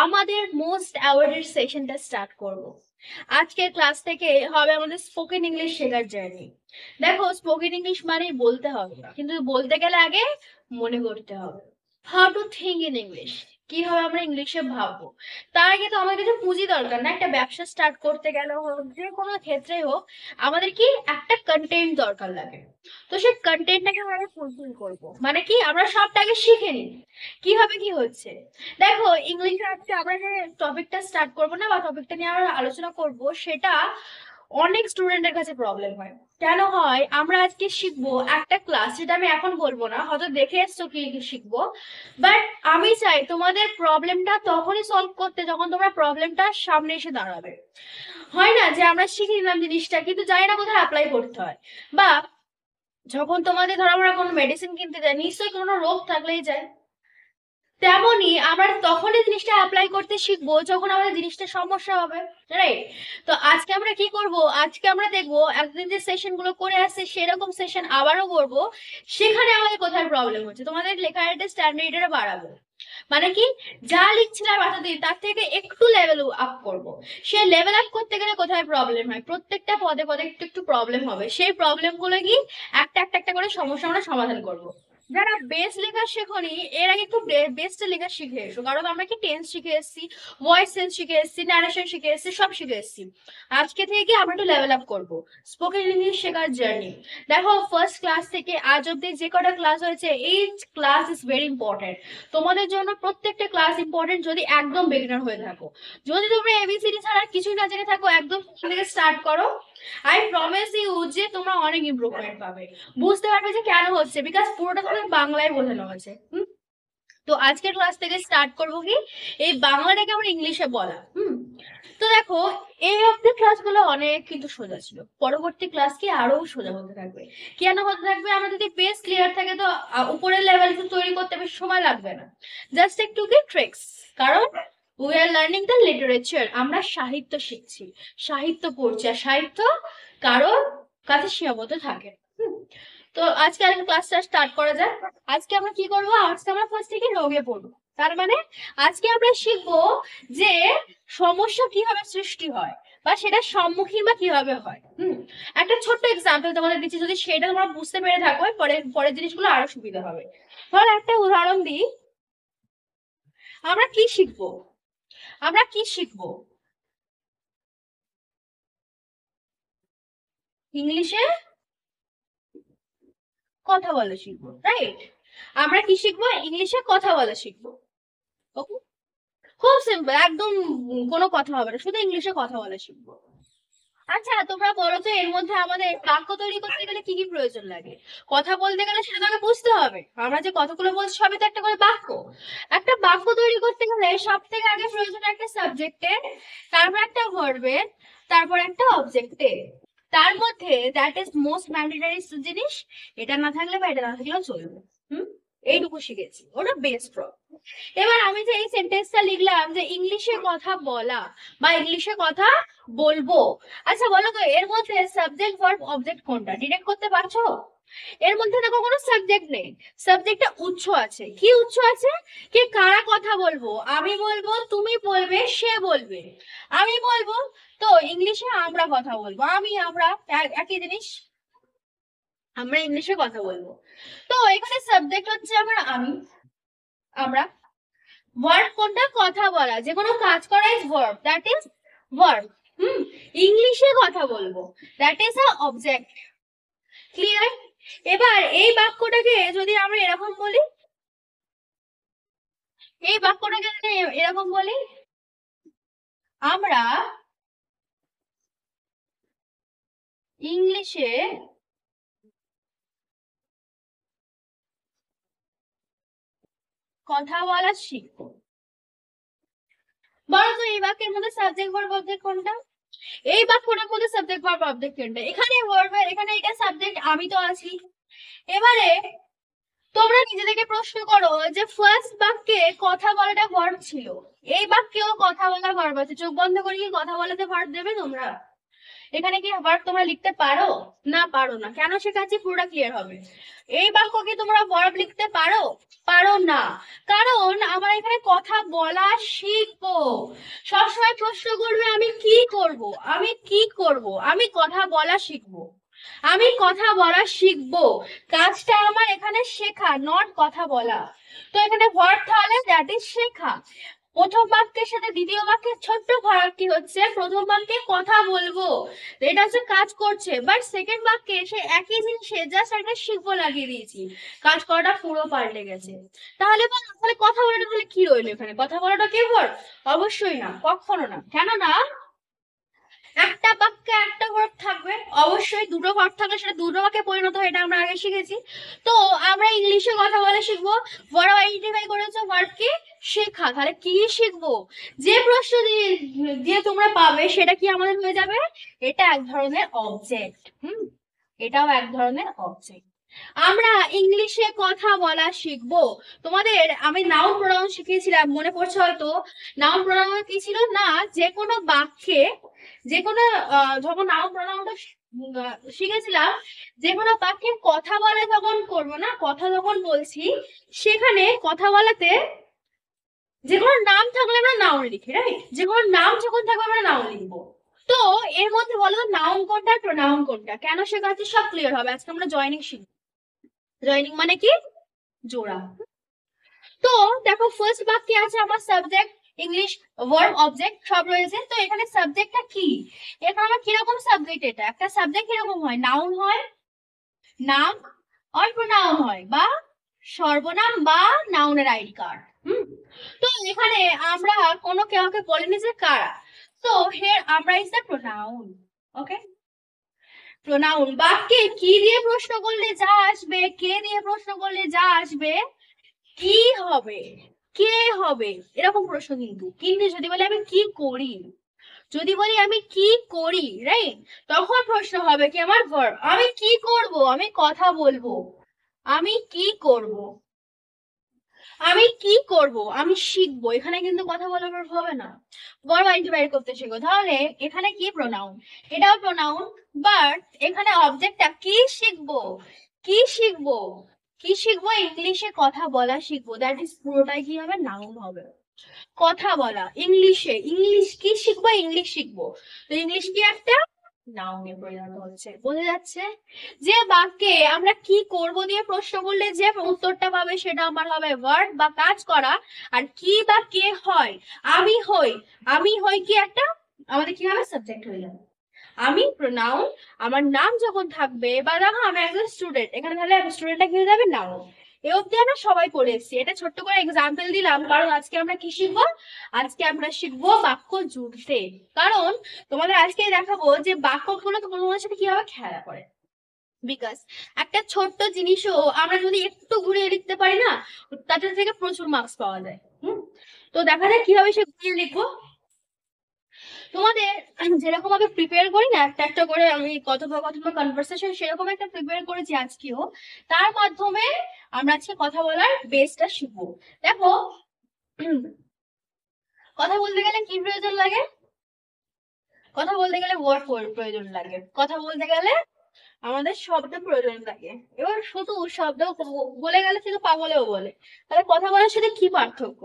আমাদের most awarded সেশনটা start করব। আজকের ক্লাস থেকে হবে আমাদের স্পোকেন ইংলিশ শেখার জার্নি। দেখো, স্পোকেন ইংলিশ মানেই বলতে হবে, কিন্তু বলতে গেলে আগে মনে করতে হবে। How to think in English, কিভাবে আমরা ইংলিশে ভাববো। তার আগে তো আমাদের কিছু পুঁজি দরকার না? একটা ব্যবসা স্টার্ট করতে গেলে হোক, যে কোনো ক্ষেত্রে হোক, আমাদের কি একটা কন্টেন্ট দরকার লাগে। তো সেই কন্টেন্টটাকে আমরা ফুলফিল করবো, মানে কি আমরা সবটাকে শিখে নিই কিভাবে কি হচ্ছে। দেখো, ইংলিশে আজকে আমরা যে টপিকটা স্টার্ট করবো না, বা টপিকটা নিয়ে আমরা আলোচনা করব, সেটা অনেক স্টুডেন্টের কাছে প্রবলেম হয়। কেন হয়? আমরা আজকে শিখবো একটা ক্লাস, যেটা আমি এখন বলবো না, হয়তো দেখে এসছো কি কি শিখবো, বাট আমি চাই তোমাদের প্রবলেমটা তখনই সলভ করতে যখন তোমরা প্রবলেমটা সামনে এসে দাঁড়াবে। হয় না যে আমরা শিখে নিলাম জিনিসটা, কিন্তু জানি না কোথায় অ্যাপ্লাই করতে হয়। বা যখন তোমাদের ধরো আমরা কোনো মেডিসিন কিনতে যাই, নিশ্চয়ই কোনো রোগ থাকলেই যায়। তেমনই আমরা তখনই জিনিসটা অ্যাপ্লাই করতে শিখবো যখন আমাদের জিনিসটা সমস্যা হবে। রাইট? তো আজকে আমরা কি করব? আজকে আমরা দেখবো একদিন যে সেশন গুলো করে আসছে সেরকম সেশন আবারও করব। সেখানে আমাদের কোথায় প্রবলেম হচ্ছে, তোমাদের লেখার একটা স্ট্যান্ডার্ড বাড়াবো। মানে কি, যা লিখছিলাম এতদিন তার থেকে একটু লেভেল আপ করব। সে লেভেল আপ করতে গেলে কোথায় প্রবলেম হয়, প্রত্যেকটা পদে পদে একটু একটু প্রবলেম হবে। সেই প্রবলেম গুলো কি একটা একটা একটা করে সমস্যা আমরা সমাধান করব। যারা বেস লেখা শেখনি, এর আগে একটু বেসটা লেখা শিখে এসো, কারণ আমরা কি টেন্স শিখে এসেছি, ভয়েস সেন্স শিখে এসেছি, ন্যারেশন শিখে এসেছি, সব শিখে এসেছি। আজকে থেকে কি আমরা একটু লেভেল আপ করবো স্পোকেন ইংলিশ শেখার জার্নি। দেখো, ফার্স্ট ক্লাস থেকে আজ অব্দি যে কটা ক্লাস হয়েছে, each class is very important. তোমাদের জন্য প্রত্যেকটা ক্লাস ইম্পর্টেন্ট, যদি একদম বিগিনার হয়ে থাকো। যদি তোমরা এবিসিডি ছাড়া কিছুই না জেনে থাকো, একদম থেকে স্টার্ট করো। আই প্রমিস ইউ যে তোমরা অনেক ইমপ্রুভমেন্ট পাবে। বুঝতে পারবে যে কেন হচ্ছে, বিকজ পুরোটা তোমাদের বাংলায় বোঝানো আছে। তো আজকের ক্লাস থেকে স্টার্ট করবো কি, এই বাংলাটাকে আমরা ইংলিশে বলা। তো দেখো, এই অব্দি ক্লাসগুলো অনেক কিন্তু সোজা ছিল, পরবর্তী ক্লাস কি আরো সোজা হতে থাকবে। কেন হতে থাকবে? আমরা যদি বেস ক্লিয়ার থাকে তো উপরের লেভেল তৈরি করতে বেশি সময় লাগবে না, জাস্ট একটু কি ট্রিক্স। কারণ we are learning the literature, আমরা সাহিত্য শিখছি, সাহিত্য পড়ছি। আর সাহিত্য কারোর কাছে সীমাবদ্ধ থাকে। তো আজকে আরেকটা ক্লাসটা স্টার্ট করা যাক। আজকে আমরা কি করবো? আজকে আমরা ফার্স্ট থেকে রোগে পড়বো। তার মানে আজকে আমরা শিখবো যে সমস্যা কিভাবে সৃষ্টি হয়, বা সেটা সম্মুখীন বা কিভাবে হয়। একটা ছোট্ট এক্সাম্পল তোমাদের দিচ্ছি, যদি সেটা তোমরা বুঝতে পেরে থাকো, পরে পরের জিনিসগুলো আরো সুবিধা হবে। ধরো একটা উদাহরণ দিই, আমরা কি শিখবো? আমরা কি শিখবো? ইংলিশে কথা বলা শিখবো, রাইট? আমরা কি শিখবো? ইংলিশে কথা বলা শিখবো। ওকে, খুব সিম্পল একদম। কোনো কথা হবে না, শুধু ইংলিশে কথা বলা শিখবো। আচ্ছা, তোমরা বলো তো, এর মধ্যে আমাদের বাক্য তৈরি করতে গেলে কি কি প্রয়োজন লাগে? কথা বলতে গেলে সেটা তো আগে বুঝতে হবে, আমরা যে কথাগুলো বলছি সবই তো একটা করে বাক্য। একটা বাক্য তৈরি করতে গেলে সব থেকে আগে প্রয়োজন একটা সাবজেক্টের, তারপর একটা ভার্বের, তারপর একটা অবজেক্টের। তার মধ্যে দ্যাট ইজ মোস্ট ম্যান্ডেটরি জিনিস, এটা না থাকলে বা এটা না থাকলেও চলবে। হুম, এইটুকু শিখেছি, ওটা বেস্ট। এবার আমি যে এই সেন্টেন্সটা লিখলাম যে ইংলিশে কথা বলা বা ইংলিশে কথা বলবো, আচ্ছা বলো তো এর মধ্যে সাবজেক্ট ভার্ব অবজেক্ট কোনটা ডিরেক্ট করতে পারছো? এর মধ্যে দেখো কোনো সাবজেক্ট নেই, সাবজেক্টটা উৎস আছে। কি উৎস আছে? কে কারা কথা বলবো? আমি বলবো, তুমি বলবে, সে বলবে। আমি বলবো, তো ইংলিশে আমরা কথা বলবো, আমি আমরা একই জিনিস, আমরা ইংলিশে কথা বলবো। তো এখানে সাবজেক্ট হচ্ছে আমার আমি, আমরা। ভার্ব কোনটা? কথা বলা, যে কোনো কাজ করা is verb, that is verb. Hmm, ইংলিশে কথা বলবো, that is a object. Clear? এবার এই বাক্যটাকে যদি আমরা এরকম বলি, এই বাক্যটাকে যদি এরকম বলি, আমরা ইংলিশে কথা বলা শিখবো। বলো তো এই বাক্যের মধ্যে সাবজেক্ট ভার্ব অবজেক্ট কোনটা? এই বাক্যটার মধ্যে সাবজেক্ট ভার্ব অবজেক্ট কোনটা? এখানে ভার্বের, এখানে এটা সাবজেক্ট, আমি তো আছি। এবারে তোমরা নিজেদেরকে প্রশ্ন করো যে ফার্স্ট বাক্যে কথা বলাটা ভার্ব ছিল, এই বাক্যেও কথা বলা ভার্ব আছে, চোখ বন্ধ করে কি কথা বলাতে ভার্ব দেবে তোমরা? এখানে কি ভার্ব তোমরা লিখতে পারো? না, পারো না। কেন শেখাচ্ছি পুরোটা ক্লিয়ার হবে। এই বাক্য কি তোমরা ভার্ব লিখতে পারো? পারো না, কারণ আমরা এখানে কথা বলা শিখবো। সবসময় প্রশ্ন করবে আমি কি করব, আমি কি করব, আমি কথা বলা শিখবো, আমি কথা বলা শিখবো। কাজটা আমার এখানে শেখা, নট কথা বলা। তো এখানে ভার্ব তাহলে দ্যাট ইজ শেখা। প্রথম বাক্যের সাথে দ্বিতীয় বাক্যের ছোট্ট ফারাক কি হচ্ছে, প্রথম বাক্যে কথা বলবো, এটা হচ্ছে কাজ করছে, বাট সেকেন্ড বাক্যে সে একই জিনিসে জাস্ট একটা শিখবো লাগিয়ে দিয়েছি, কাজ করাটা পুরো পাল্টে গেছে। তাহলে বলো, তাহলে কথা বলাটা তাহলে কি রইলো এখানে? কথা বলাটা কি ভার্ব? অবশ্যই না, কখনো না। কেন না? একটা বাক্যে একটা ভার্ব থাকবে, অবশ্যই দুটো ভার্ব থাকলে সেটা দুটো বাক্যে পরিণত হয়, এটা আমরা আগে শিখেছি। তো আমরা ইংলিশে কথা বলে শিখবো, ভার্ব আইডেন্টিফাই করেছো, ভার্ব কি? শেখা। তাহলে কি শিখবো? যে প্রশ্ন দিয়ে তোমরা পাবে সেটা কি আমাদের হয়ে যাবে? এটা এক ধরনের অবজেক্ট। এটাও এক ধরনের অবজেক্ট। আমরা ইংলিশে কথা বলা শিখবো। তোমাদের আমি নাউন প্রোনাউন শিখিয়েছিলাম, মনে পড়ছে হয়তো। নাউন প্রোনাউন কি ছিল না, যে কোনো বাক্যে, যে কোনো যখন নাউন প্রোনাউনটা শিখেছিলাম, যে কোনো বাক্যে কথা বলা যখন করবো না, কথা যখন বলছি, সেখানে কথা বলাতে যে কোনো নাম থাকলে আমরা নাউন লিখি, রাইট? যে কোনো নাম যখন থাকবে আমরা নাউন লিখবো। তো এর মধ্যে বলো নাউন কোনটা, প্রোনাউন কোনটা? কেন শেখাচ্ছি সব ক্লিয়ার হবে আজকে। আমরা জয়নিং শিখবো। জয়নিং মানে কি? জোড়া। তো দেখো ফার্স্ট বাক্যে আছে আমার সাবজেক্ট, ইংলিশ, ভার্ব, অবজেক্ট সব রয়েছে। তো এখানে সাবজেক্টটা কি? এখানে আমার কিরকম সাবজেক্ট? এটা একটা সাবজেক্ট কিরকম হয়? নাউন হয়, নাম আর প্রোনাউন হয়, বা সর্বনাম বা নাউনের আইডি কার্ড। তো এখানে আমরা কোনো কাউকে বলিনি যে কারা। তো হিয়ার আমরা is the pronoun. Okay, pronoun. বাক্যে কি দিয়ে প্রশ্ন করলে যা আসবে, কে দিয়ে প্রশ্ন করলে যা আসবে, কি হবে, কে হবে, এরকম প্রশ্ন। কিন্তু কিন্তু যদি বলি আমি কি করি, যদি বলি আমি কি করি, রাইট, তখন প্রশ্ন হবে কি আমার ভার্ব। আমি কি করব? আমি কথা বলবো। আমি কি করব? আমি কি করব? আমি শিখবো। এখানে কিন্তু কথা বলার ভার্ব হবে না, ভার্ব আইডেন্টিফাই করতে শিখো। তাহলে এখানে কি প্রোনাউন, এটাও প্রোনাউন, বাট এখানে অবজেক্টটা কি শিখবো, কি শিখবো, কি শিখবো? ইংলিশে কথা বলা শিখবো, দ্যাট ইজ পুরোটাই কি হবে? নাউন হবে। কথা বলা ইংলিশে, ইংলিশ কি শিখবো? ইংলিশ শিখবো। তো ইংলিশ কি একটা নাউনে পরিণত হচ্ছে। বোঝা যাচ্ছে? যে বাক্যে আমরা কি করব দিয়ে প্রশ্ন করলে যে উত্তরটা পাবে সেটা আমার হবে ভার্ব বা কাজ করা। আর কি বা কে হয়, আমি হই, আমি হই কি একটা, আমাদের কি হবে? সাবজেক্ট হয়ে যাবে। আমি প্রোনাউন, আমার নাম যখন থাকবে, বা দেখো আমি একজন স্টুডেন্ট, এখানে তাহলে স্টুডেন্টটা কি হয়ে যাবে? নাউন। এ অব্দি আমরা সবাই পড়ে এসেছি, এটা ছোট্ট করে এক্সাম্পল দিলাম, কারণ আজকে আমরা কি শিখবো? আজকে আমরা শিখবো বাক্য জুড়তে। কারণ তোমাদের আজকে দেখাবো যে বাক্যগুলো তোমাদের সাথে কিভাবে খেলা করে। বিকজ একটা ছোট্ট জিনিসও আমরা যদি একটু ঘুরিয়ে লিখতে পারি না, তাদের থেকে প্রচুর মার্কস পাওয়া যায়। তো দেখা যায় কিভাবে সে ঘুরিয়ে লিখবো। তোমাদের যেরকম ভাবে প্রিপেয়ার করি না একটা একটা করে, আমি কথোপকথন কনভারসেশন সেরকম একটা প্রিপেয়ার করেছি আজকেও। তার মাধ্যমে আমরা আজকে কথা বলার বেসটা শিখবো। দেখো, কথা বলতে গেলে কি প্রয়োজন লাগে? কথা বলতে গেলে ওয়ার্ড প্রয়োজন লাগে, কথা বলতে গেলে আমাদের শব্দ প্রয়োজন লাগে। এবার শুধু শব্দ বলে গেলে শুধু পাগলেও বলে, তাহলে কথা বলার সাথে কি পার্থক্য?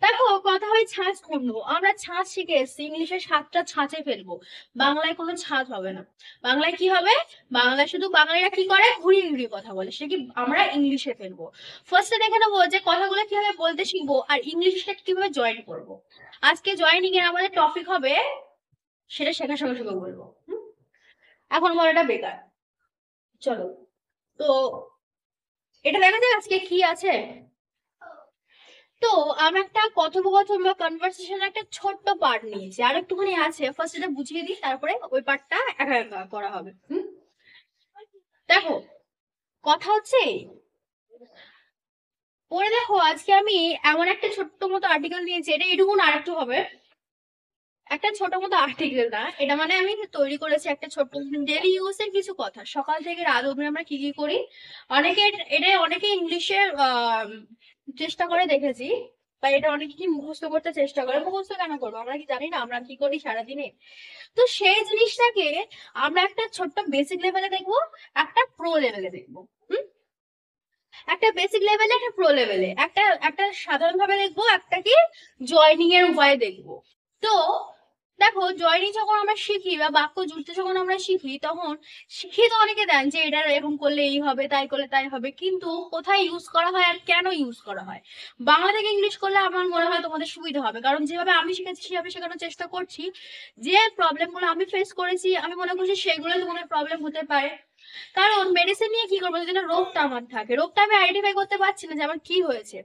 দেখো, কথা হয় ছাঁচ পূর্ণ, আমরা ছাঁচ শিখে এসছি, ইংলিশে 7টা ছাঁচে ফেলবো, বাংলায় কোনো ছাঁচ হবে না। বাংলায় কি হবে? বাংলায় শুধু বাঙালিরা কি করে? ঘুরিয়ে ঘুরিয়ে কথা বলে, সে কি আমরা ইংলিশে ফেলবো। ফার্স্টে দেখে নেবো যে কথাগুলো কিভাবে বলতে শিখবো আর ইংলিশটা কিভাবে জয়েন করবো। আজকে জয়েনিং এর আমাদের টপিক হবে, সেটা শেখার সঙ্গে সঙ্গে বলবো। এখন বলাটা বেকার, চলো। তো এটা দেখা যায় আজকে কি আছে। তো আমরা একটা কথোপকথন বা কনভারসেশন একটা ছোট্ট পার্ট নিয়েছি, আর একটুখানি আছে, ফার্স্ট এটা বুঝিয়ে দিই, তারপরে ওই পার্টটা একা একা করা হবে। দেখো, কথা হচ্ছে পরে দেখো, আজকে আমি এমন একটা ছোট্ট মতো আর্টিকেল নিয়েছি, এটা এটুকুন আর একটু হবে। একটা ছোট মতো আর্টিকেল না এটা, মানে আমি তৈরি করেছি একটা ছোট্ট ডেলি ইউজ এর কিছু কথা, সকাল থেকে রাত অবধি আমরা কি কি করি। অনেকে এটা অনেকে ইংলিশে চেষ্টা করে দেখেছি, বা এটা অনেকে কি মুখস্থ করতে চেষ্টা করে, মুখস্থ কেন করবো, আমরা কি জানি না আমরা কি করি সারাদিনে? তো সেই জিনিসটাকে আমরা একটা ছোট্ট বেসিক লেভেলে দেখবো, একটা প্রো লেভেলে দেখবো। একটা বেসিক লেভেলে, একটা প্রো লেভেলে, একটা একটা সাধারণ ভাবে দেখবো, একটা কি জয়নিং এর উপায় দেখবো। তো দেখো, জয়নিং যখন আমরা শিখি বা বাক্য জুড়তে যখন আমরা শিখি, তখন শিখিয়ে তো অনেকে দেন যে এটা এরকম করলে এই হবে, তাই করলে তাই হবে, কিন্তু কোথায় ইউজ করা হয় আর কেন ইউজ করা হয়, বাংলা থেকে ইংলিশ করলে আমার মনে হয় তোমাদের সুবিধা হবে। কারণ যেভাবে আমি শিখেছি সেভাবে শেখানোর চেষ্টা করছি। যে প্রবলেমগুলো আমি ফেস করেছি আমি মনে করছি সেগুলো তোমাদের প্রবলেম হতে পারে। কারণ মেডিসিন নিয়ে কি করবো যদি না রোগটা আমার থাকে, রোগটা আমি আইডেন্টিফাই করতে পারছি না যে আমার কি হয়েছে।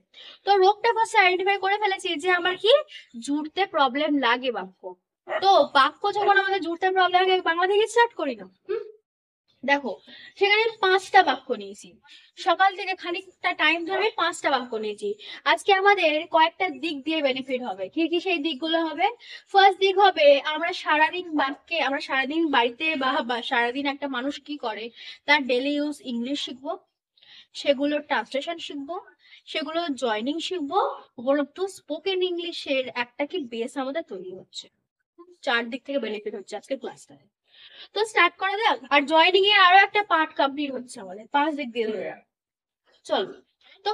তো রোগটা ফার্স্ট আইডেন্টিফাই করে ফেলেছি যে আমার কি জুড়তে প্রবলেম লাগে বাক্য। তো বাক্য যখন আমাদের জুড়তে প্রবলেম লাগে, বাংলা থেকে স্টার্ট করি না। দেখো, সেখানে 5টা বাক্য নিয়েছি, সকাল থেকে খানিকটা টাইম ধরে 5টা বাক্য নিয়েছি। আজকে আমাদের কয়েকটা দিক দিয়ে বেনিফিট হবে। কি কি সেই দিকগুলো হবে? ফার্স্ট দিক হবে, আমরা সারাদিন বাড়িতে বা সারাদিন একটা মানুষ কি করে তার ডেলি ইউজ ইংলিশ শিখবো, সেগুলোর ট্রান্সলেশন শিখবো, সেগুলো জয়নিং শিখবো, উপরন্তু স্পোকেন ইংলিশের একটা কি বেস আমাদের তৈরি হচ্ছে। 4 দিক থেকে বেনিফিট হচ্ছে আজকের ক্লাসটা। তো স্টার্ট করা যাক। আর জয়নিং এর আরো একটা পার্ট কমপ্লিট হচ্ছে আমাদের 5 দিক দিয়ে ধরে। চলো, তো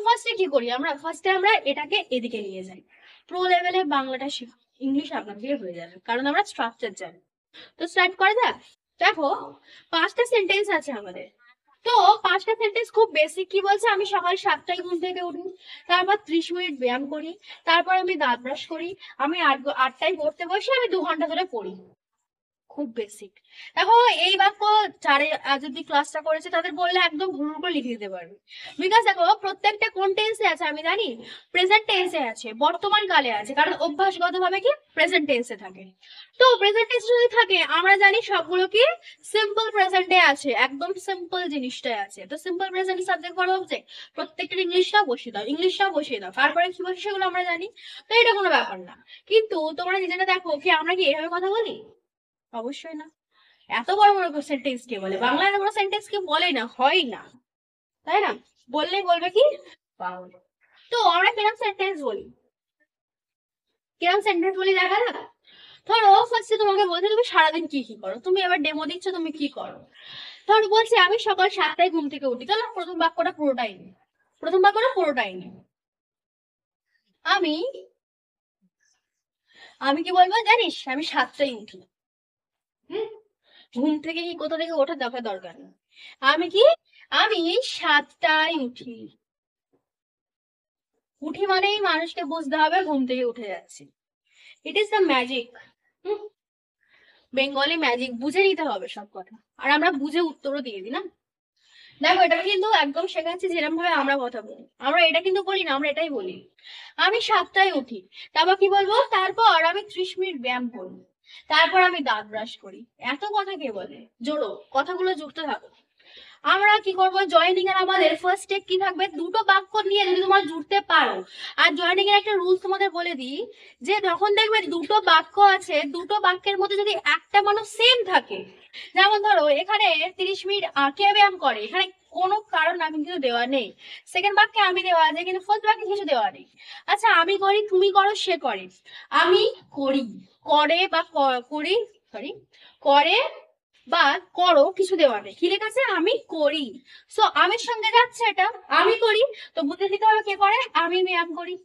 ফার্স্টে আমরা এটাকে এদিকে নিয়ে যাই। প্রো লেভেলে বাংলাটা শিখি, ইংলিশ আপনার দিয়ে হয়ে যাবে, কারণ আমরা স্ট্রাকচার জানি। তো স্টার্ট করা যাক। দেখো, 5টা সেন্টেন্স আছে আমাদের। তো 5টা সেন্টেন্স খুব বেসিক। কি বলছে, আমি সকাল 7টায় ঘুম থেকে উঠি, তারপর 30 মিনিট ব্যায়াম করি, তারপর আমি দাঁত ব্রাশ করি, আমি 8টায় পড়তে বসে আমি 2 ঘন্টা ধরে পড়ি। খুব বেসিক। দেখো, এই বাক্য যারা যদি ক্লাসটা করেছে তাদের বললে একদম হুড় করে লিখে দিতে পারবে। বিকজ দেখো, প্রত্যেকটা কোন টেন্সে আছে আমি জানি, প্রেজেন্ট টেন্সে আছে, বর্তমান কালে আছে, কারণ অভ্যাসগত ভাবে কি প্রেজেন্ট টেন্সে থাকে। তো প্রেজেন্ট টেন্স যদি থাকে, আমরা জানি সবগুলো কি সিম্পল প্রেজেন্টে আছে, একদম সিম্পল জিনিসটাই আছে। তো simple present subject verb object, প্রত্যেকটা ইংলিশটাও বসিয়ে দাও, তারপরে কি বসে সেগুলো আমরা জানি। তো এটা কোনো ব্যাপার না। কিন্তু তোমরা নিজেরা দেখো কি আমরা কি এভাবে কথা বলি? অবশ্যই না। এত বড় বড় সেন্টেন্স কে বলে? বাংলায় এত বড় সেন্টেন্স কে বলে না, হয় না, তাই না? বললেই বলবে কি পাগল। তো আমরা কিরম সেন্টেন্স বলি দেখা না। ধরো ফার্স্টে তোমাকে বলছে তুমি সারাদিন কি কি করো, তুমি এবার ডেমো দিচ্ছ তুমি কি করো। ধরো বলছে আমি সকাল 7টায় ঘুম থেকে উঠি, তাহলে প্রথম বাক্যটা পুরোটাই নেই। আমি আমি কি বলবো জানিস, আমি 7টায় উঠি। হুম, ঘুম থেকে কি কোথা থেকে ওঠার দরকার নেই। আমি কি, আমি 7টায় উঠি। মানেই মানুষকে বুঝতে হবে ঘুম থেকে উঠে যাচ্ছি। It is the magic. Bengali magic, বুঝে নিতে হবে সব কথা, আর আমরা বুঝে উত্তরও দিয়ে দিই না। দেখো, এটা কিন্তু একদম শেখাচ্ছি যেরকম ভাবে আমরা কথা বলি, আমরা এটা কিন্তু বলি না, আমরা এটাই বলি। আমি 7টায় উঠি, তারপর কি বলবো, তারপর আমি 30 মিনিট ব্যায়াম করি, তারপর আমি দাঁত ব্রাশ করি। এত কথা কে বলে? জোড়ো, কথাগুলো জুড়তে থাকো। আমরা কি করব, জয়েনিং এর আমাদের ফার্স্ট স্টেপ কি থাকবে, দুটো বাক্য নিয়ে যদি তোমরা জুড়তে পারো। আর জয়েনিং এর একটা রুলস তোমাদের বলে দিই, যে যখন দেখবে দুটো বাক্য আছে, দুটো বাক্যের মধ্যে যদি একটা মানুষ সেম থাকে, যেমন ধরো এখানে 30 মিনিট কে ব্যায়াম করে, এখানে কোনো কারণ আমি কিন্তু দেওয়া নেই, সেকেন্ড বাক্যে আমি দেওয়া আছে কিন্তু ফার্স্ট বাক্যে কিছু দেওয়া নেই। আচ্ছা, আমি করি, তুমি করো, সে করে, আমি করি, করে বা করি, সরি, করে বা করো, কিছু দেওয়া নেই, কি লেখা আছে, আমি করি। সো আমির সঙ্গে যাচ্ছে এটা, আমি করি, তো বুঝে নিতে হবে কে করে, আমি ব্যায়াম করি।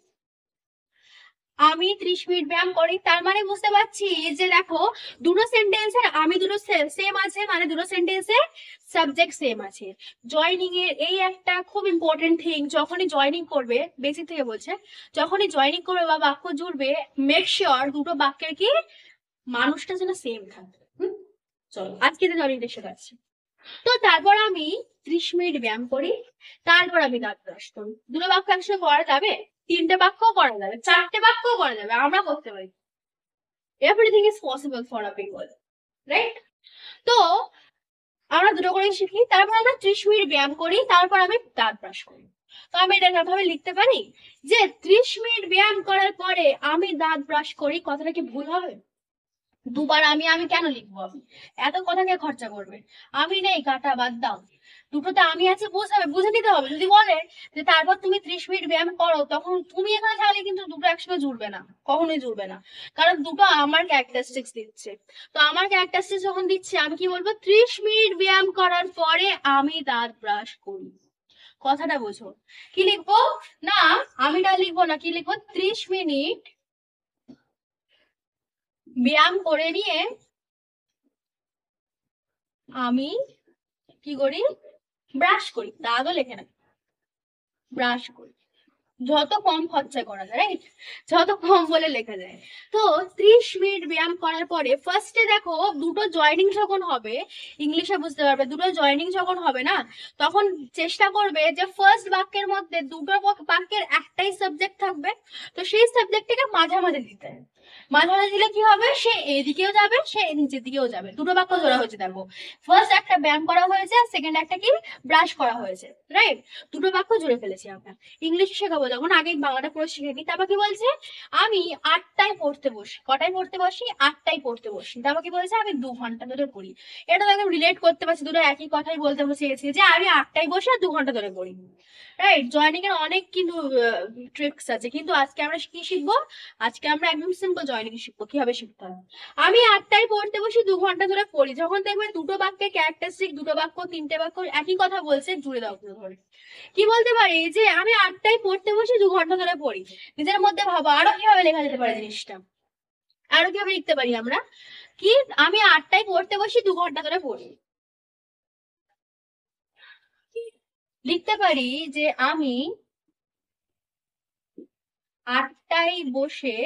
আমি 30 মিনিট ব্যায়াম করি, তার মানে বুঝতে পারছি যে দেখো, দুটো সেন্টেন্সের আমি দুটো সেম আছে, মানে দুটো সেন্টেন্সের সাবজেক্ট সেম আছে। জয়নিং এর এই একটা খুব ইম্পর্টেন্ট থিং, যখনই জয়নিং করবে, বেসিক থেকে বলছে, যখনই জয়নিং করবে বা বাক্য জুড়বে, মেক শিওর দুটো বাক্যের কি মানুষটা যেন সেম থাকে। চলো আজকে তো জয়নিংটা শেখাচ্ছি। তো তারপর আমি 30 মিনিট ব্যায়াম করি, তারপর আমি দাঁত ব্রাশ করি। দুটো বাক্য একসাথে করা যাবে, 3টে বাক্যও করা যাবে, 4টে বাক্যও করা যাবে, আমরা করতে পারি। Everything is possible for a people, right? তো আমরা দুটো করে শিখি, তারপর আমরা 30 মিনিট ব্যায়াম করি, তারপর আমি দাঁত ব্রাশ করি। তো আমি এটা ভাবে লিখতে পারি যে 30 মিনিট ব্যায়াম করার পরে আমি দাঁত ব্রাশ করি। কথাটা কি ভুল হবে? দুবার আমি আমি কেন লিখবো? আমি এত কথাকে খরচা করবে? আমি নেই, কাটা বাদ দাও। দুটোতে আমি আছে, বুঝে নিতে হবে। যদি বলে যে তারপর তুমি 30 মিনিট ব্যায়াম করো, তখন তুমি এখানে থাকলে কিন্তু দুটো একসঙ্গে জুড়বে না, কখনোই জুড়বে না। কারণ দুটো আমার ক্যারেক্টারিস্টিক্স দিচ্ছে। তো আমার ক্যারেক্টারিস্টিক্স যখন দিচ্ছে, আমি কি বলবো, 30 মিনিট ব্যায়াম করার পরে আমি দাঁত ব্রাশ করি। কথাটা বোঝো। কি লিখবো? না, আমিটা লিখবো না, কি লিখবো, 30 মিনিট ব্যায়াম করে নিয়ে আমি কি করি, ব্রাশ করি। দাঁতও লেখে না, ব্রাশ করি। যত কম খরচা করা যায়, রাইট? যত কম বলে লেখা যায়। তো 30 মিনিট ব্যায়াম করার পরে ফার্স্টে দেখো, দুটো জয়েনিং যখন হবে, ইংলিশে বুঝতে পারবে, দুটো জয়েনিং যখন হবে না, তখন চেষ্টা করবে যে ফার্স্ট বাক্যের মধ্যে দুটো বাক্যের একটাই সাবজেক্ট থাকবে, তো সেই সাবজেক্টটাকে মাঝামাঝি দিতে। মাঝামাঝি দিলে কি হবে, সে এদিকেও যাবে, সে নিচের দিকেও যাবে। দুটো বাক্য জোড়া হয়েছে দেখো, ফার্স্ট একটা ব্যায়াম করা হয়েছে, সেকেন্ড একটা কি, ব্রাশ করা হয়েছে, রাইট? দুটো বাক্য জুড়ে ফেলেছি আমরা। ইংলিশ শেখাবো যখন, আগে বাংলাটা পুরো শিখে নি। তারপর কি বলছে, আমি 8টায় পড়তে বসি। কটায় পড়তে বসি? 8টায় পড়তে বসি। তারপর কি বলছে, আমি 2 ঘন্টা ধরে পড়ি। এটা তো একদম রিলেট করতে পারছি, দুটো একই কথাই বলতে চেয়েছি, যে আমি 8টায় বসে আর 2 ঘন্টা ধরে পড়ি, রাইট? জয়েনিং এর অনেক কিন্তু ট্রিক্স আছে, কিন্তু আজকে আমরা কি শিখবো, আজকে আমরা একদম সিম্পল জয়েনিং শিখবো, কিভাবে শিখতে হয়। আমি 8টায় পড়তে বসি, 2 ঘন্টা ধরে পড়ি। যখন দেখবে দুটো বাক্যে ক্যারেক্টারিস্টিক, দুটো বাক্য, তিনটে বাক্য একই কথা বলছে, জুড়ে দাও ধরে। কি বলতে পারি, যে আমি 8টায় পড়তে বসে 2 ঘন্টা ধরে পড়ি। নিজের মধ্যে ভাবো আরো কিভাবে লেখা যেতে পারে জিনিসটা, আরো কিভাবে লিখতে পারি আমরা, কি, আমি 8টায় পড়তে বসি, 2 ঘন্টা ধরে পড়ি। লিখতে পারি যে আমি 8টায় বসে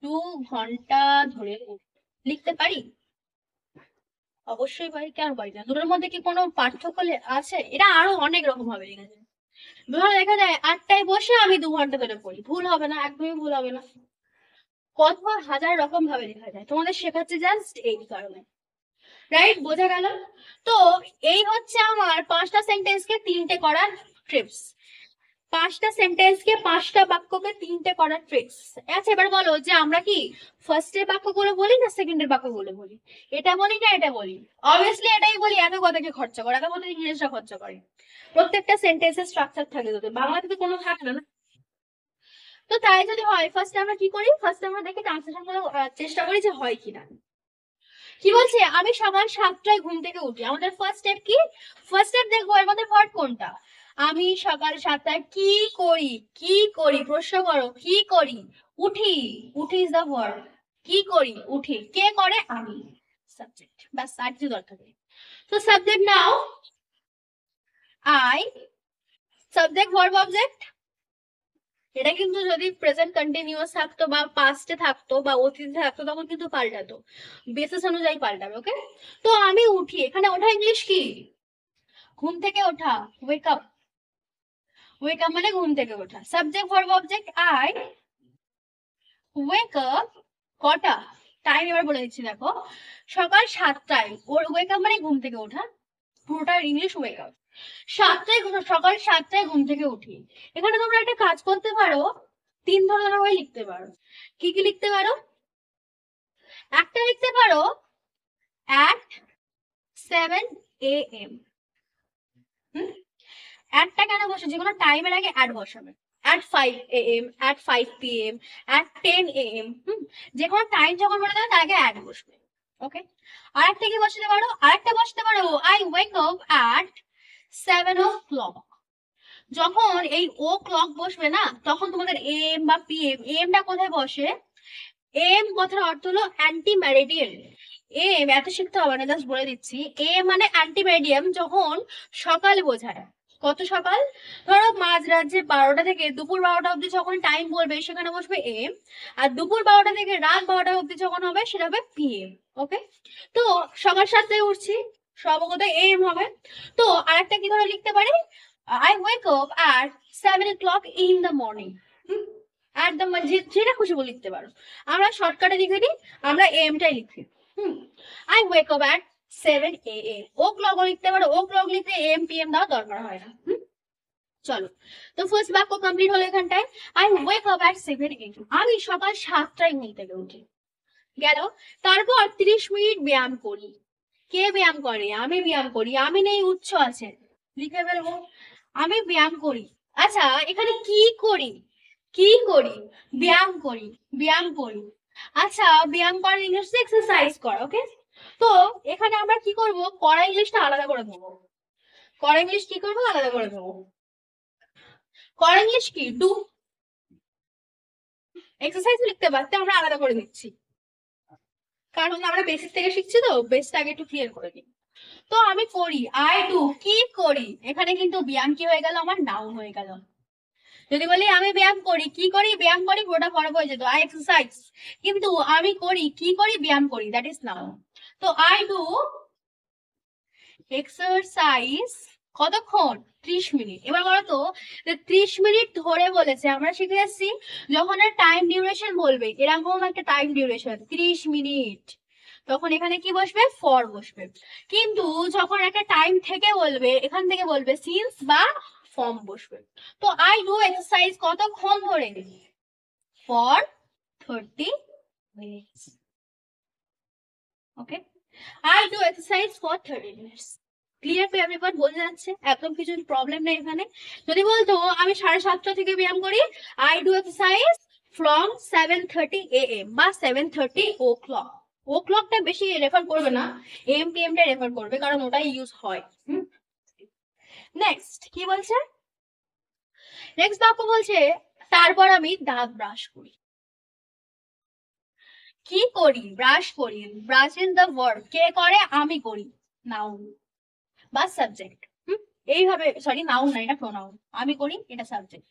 2 ঘন্টা ধরে পড়ি। লিখতে পারি? অবশ্যই পারি, কেন পারি না? দুটোর মধ্যে কি কোনো পার্থক্য আছে? এটা আরো অনেক রকম ভাবে লেখা যায়। ধরো দেখা যায় 8টায় বসে আমি 2 ঘন্টা ধরে পড়ি, ভুল হবে না, একদমই ভুল হবে না। কত হাজার রকম ভাবে লেখা যায়, তোমাদের শেখাচ্ছে জাস্ট এই কারণে, রাইট? বোঝা গেল? তো এই হচ্ছে আমার 5টা সেন্টেন্সকে 3টে করার ট্রিপস। 5টা সেন্টেন্সকে 5টা বাক্যকে 3টে করার ট্রিক্স। আচ্ছা এবার বলো, যে আমরা কি ফার্স্টের বাক্যগুলো বলি না সেকেন্ডের বাক্যগুলো বলি? এটা বলি না এটা বলি? অবভিয়াসলি এটাই বলি। এত কথাকে খরচা করে, এত কথা ইংরেজরা খরচা করে। প্রত্যেকটা সেন্টেন্সের স্ট্রাকচার থাকে, তোদের বাংলাতে তো কোনো থাকে না না। তো তাই যদি হয়, ফার্স্টে আমরা কি করি, ফার্স্টে আমরা দেখি ট্রান্সলেশন গুলো চেষ্টা করি যে হয় কিনা। কি বলছে, আমি সকাল 7টায় ঘুম থেকে উঠি। আমাদের ফার্স্ট স্টেপ কি? ফার্স্ট স্টেপ দেখবো এর মধ্যে ভার্ব কোনটা। আমি সকাল 7টায় কি করি, কি করি, প্রশ্ন করো, কি করি, উঠি। উঠি ইজ দা ভার্ব। কি করি, উঠি। কে করে? আমি। সাবজেক্ট, ব্যাস, আর কিছু দরকার নেই। তো subject now I, subject verb object. এটা কিন্তু যদি প্রেজেন্ট কন্টিনিউয়াস থাকতো বা পাস্টে থাকতো বা অতীতে থাকতো, তখন কিন্তু পাল্টাতো, বেসিস অনুযায়ী পাল্টাবে। ওকে? তো আমি উঠি, এখানে ওঠা ইংলিশ কি? ঘুম থেকে ওঠা, ওয়েক আপ। ওয়েক আপ মানে ঘুম থেকে ওঠা। Subject verb object I wake up. কটা? টাইম এবার বলে দিচ্ছি দেখো, সকাল 7টায়। ওর ওয়েক আপ মানে ঘুম থেকে ওঠা, পুরোটা ইংলিশ ওয়েক আপ। 7টায়, সকাল 7টায় ঘুম থেকে উঠি। এখানে তোমরা একটা কাজ করতে পারো, 3 ধরনের ভাবে লিখতে পারো। কি কি লিখতে পারো? একটা লিখতে পারো at 7 AM। অ্যাটটা কেন বসে, যে কোনো টাইমের আগে অ্যাট বসাবে। at 5 AM, at 5 PM, at 10 AM। যে কোনো টাইম যখন বলে দেবে তার আগে অ্যাট বসবে। ওকে? আরেকটা কি বসাতে পারো, আরেকটা বসাতে পারো, I wake up at 7 o'clock। যখন এই ও ক্লক বসবে না, তখন তোমাদের এম বা পিএম, এমটা কোথায় বসে? এম কথার অর্থ হলো অ্যান্টি ম্যারিডিয়ান। এম এত শিখতে হবে না, জাস্ট বলে দিচ্ছি। এ মানে অ্যান্টি ম্যারিডিয়াম, যখন সকাল বোঝায়। কত সকাল? ধরো মাঝরাত, যে 12টা থেকে দুপুর 12টা অব্দি যখন টাইম বলবে, সেখানে বসবে এম। আর দুপুর 12টা থেকে রাত 12টা অব্দি যখন হবে, সেটা হবে পিএম। ওকে? তো সকাল 7টায় উঠছি, সম্ভবত এম হবে। তো আরেকটা কি ধরে লিখতে পারি, I wake up at 7 o'clock in the morning। একদম যেটা খুশি বলে লিখতে পারো। আমরা শর্টকাটে লিখে নিই, আমরা এমটাই লিখি। I wake up at 7 AM। O'clock লিখতে পারো, ও ক্লক লিখতে এম পিএম দেওয়ার দরকার হয় না। চলো, তো ফার্স্ট বাক্য কমপ্লিট হলো এখানটায়। I wake up at 7 AM। আমি সকাল 7টায় ঘুম থেকে উঠি। গেল। তারপর 30 মিনিট ব্যায়াম করি। কে ব্যায়াম করে? আমি ব্যায়াম করি। আমি নেই উৎস আছে, লিখে ফেলবো আমি ব্যায়াম করি। আচ্ছা, এখানে কি করি? কি করি? ব্যায়াম করি। ব্যায়াম করি। আচ্ছা, ব্যায়াম করার ইংলিশ এক্সারসাইজ করা। ওকে, তো এখানে আমরা কি করব, করা ইংলিশটা আলাদা করে দেবো। করা ইংলিশ কি করবো, আলাদা করে দেবো। করা ইংলিশ কি, ডু। এক্সারসাইজ লিখতে পারতে আমরা আলাদা করে দিচ্ছি, কারণ আমরা বেসিক থেকে শিখছি, তো বেসটা আগে একটু ক্লিয়ার করে দিই। তো আমি করি, আই ডু, কি করি। এখানে কিন্তু ব্যায়াম কি হয়ে গেল, আমার নাউন হয়ে গেল। যদি বলি আমি ব্যায়াম করি, কি করি, ব্যায়াম করি, পুরোটা ফরক হয়ে যেত, আই এক্সারসাইজ। কিন্তু আমি করি, কি করি, ব্যায়াম করি, দ্যাট ইজ নাউন। তো আই ডু এক্সারসাইজ কতক্ষণ, 30 মিনিট। এবার বলো তো, 30 মিনিট ধরে বলেছে, আমরা শিখে যাচ্ছি যখন টাইম ডিউরেশন বলবে, এরকম একটা টাইম ডিউরেশন 30 মিনিট, তখন এখানে কি বসবে, ফর বসবে। কিন্তু যখন একটা টাইম থেকে বলবে, এখান থেকে বলবে সিন্স বা ফর্ম বসবে। তো আই ডু এক্সারসাইজ কতক্ষণ ধরে, for 30 minutes. Okay, I do exercise for 30 minutes. Clear to everyone? বোঝা যাচ্ছে, একদম কিছু প্রবলেম নেই এখানে। যদি বলতো আমি 7:30 থেকে ব্যায়াম করি, I do exercise from 7:30 AM বা 7:30 ও ক্লক। ও ক্লকটা বেশি রেফার করবে না, এম পি এমটা রেফার করবে, কারণ ওটাই ইউজ হয়। নেক্সট কি বলছে, নেক্সট বাক্য বলছে, তারপর আমি দাঁত ব্রাশ করি। কি করি, ব্রাশ করি। ব্রাশ ইজ দ্য ভার্ব, কে করে, আমি করি, নাউন বা সাবজেক্ট। এইভাবে, সরি নাউন না, এটা প্রোনাউন, আমি করি, এটা সাবজেক্ট।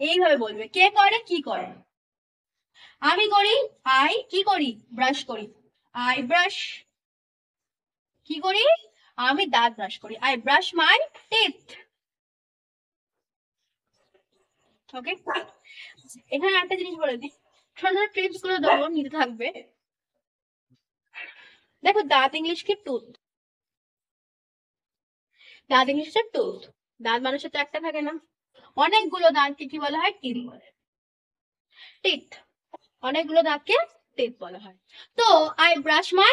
এইভাবে বলবে, কে করে, কি করে। আমি করি, আই কি করি, ব্রাশ করি, আই ব্রাশ। কি করি, আমি দাঁত ব্রাশ করি, আই ব্রাশ মাই টিথ। ওকে, এখানে একটা জিনিস বলে দিই, ছোট ছোট ট্রিপস গুলো দেবো, নিতে থাকবে। দেখো, দাঁত ইংলিশ কি, টুথ। দাঁত ইংলিশ হচ্ছে টুথ। দাঁত মানুষের তো একটা থাকে না, অনেকগুলো দাঁতকে কি বলা হয়, টিথ বলে। টিথ, অনেকগুলো দাঁতকে টিথ বলা হয়। তো আই ব্রাশ মাই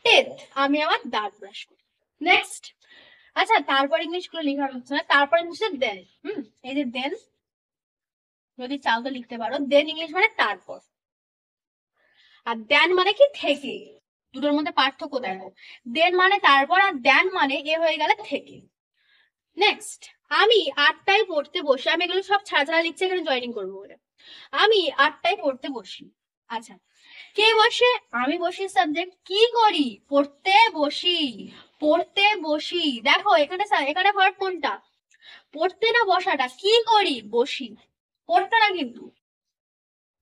টিথ, আমি আমার দাঁত ব্রাশ করি। নেক্সট, আচ্ছা তারপর ইংলিশ গুলো লেখা হচ্ছে না, তারপর ইংলিশে দেন। এই যে দেন, যদি চাও তো লিখতে পারো, দেন ইংলিশ মানে তারপর। আর দেন মানে কি, থেকে। দুটোর মধ্যে পার্থক্য দেখো, দেন মানে তারপর, আর দেন মানে এ হয়ে গেলে থেকে। নেক্সট, আমি 8টায় পড়তে বসি। আমি এগুলো সব ছাড়া ছাড়া লিখছি, এখানে জয়েনিং করবো বলে। আমি 8টায় পড়তে বসি। আচ্ছা, কে বসে, আমি বসি সাবজেক্ট। কি করি, পড়তে বসি। পড়তে বসি, দেখো এখানে এখানে ভার্ব কোনটা, পড়তে না বসাটা, কি করি, বসি। পড়তে না কিন্তু,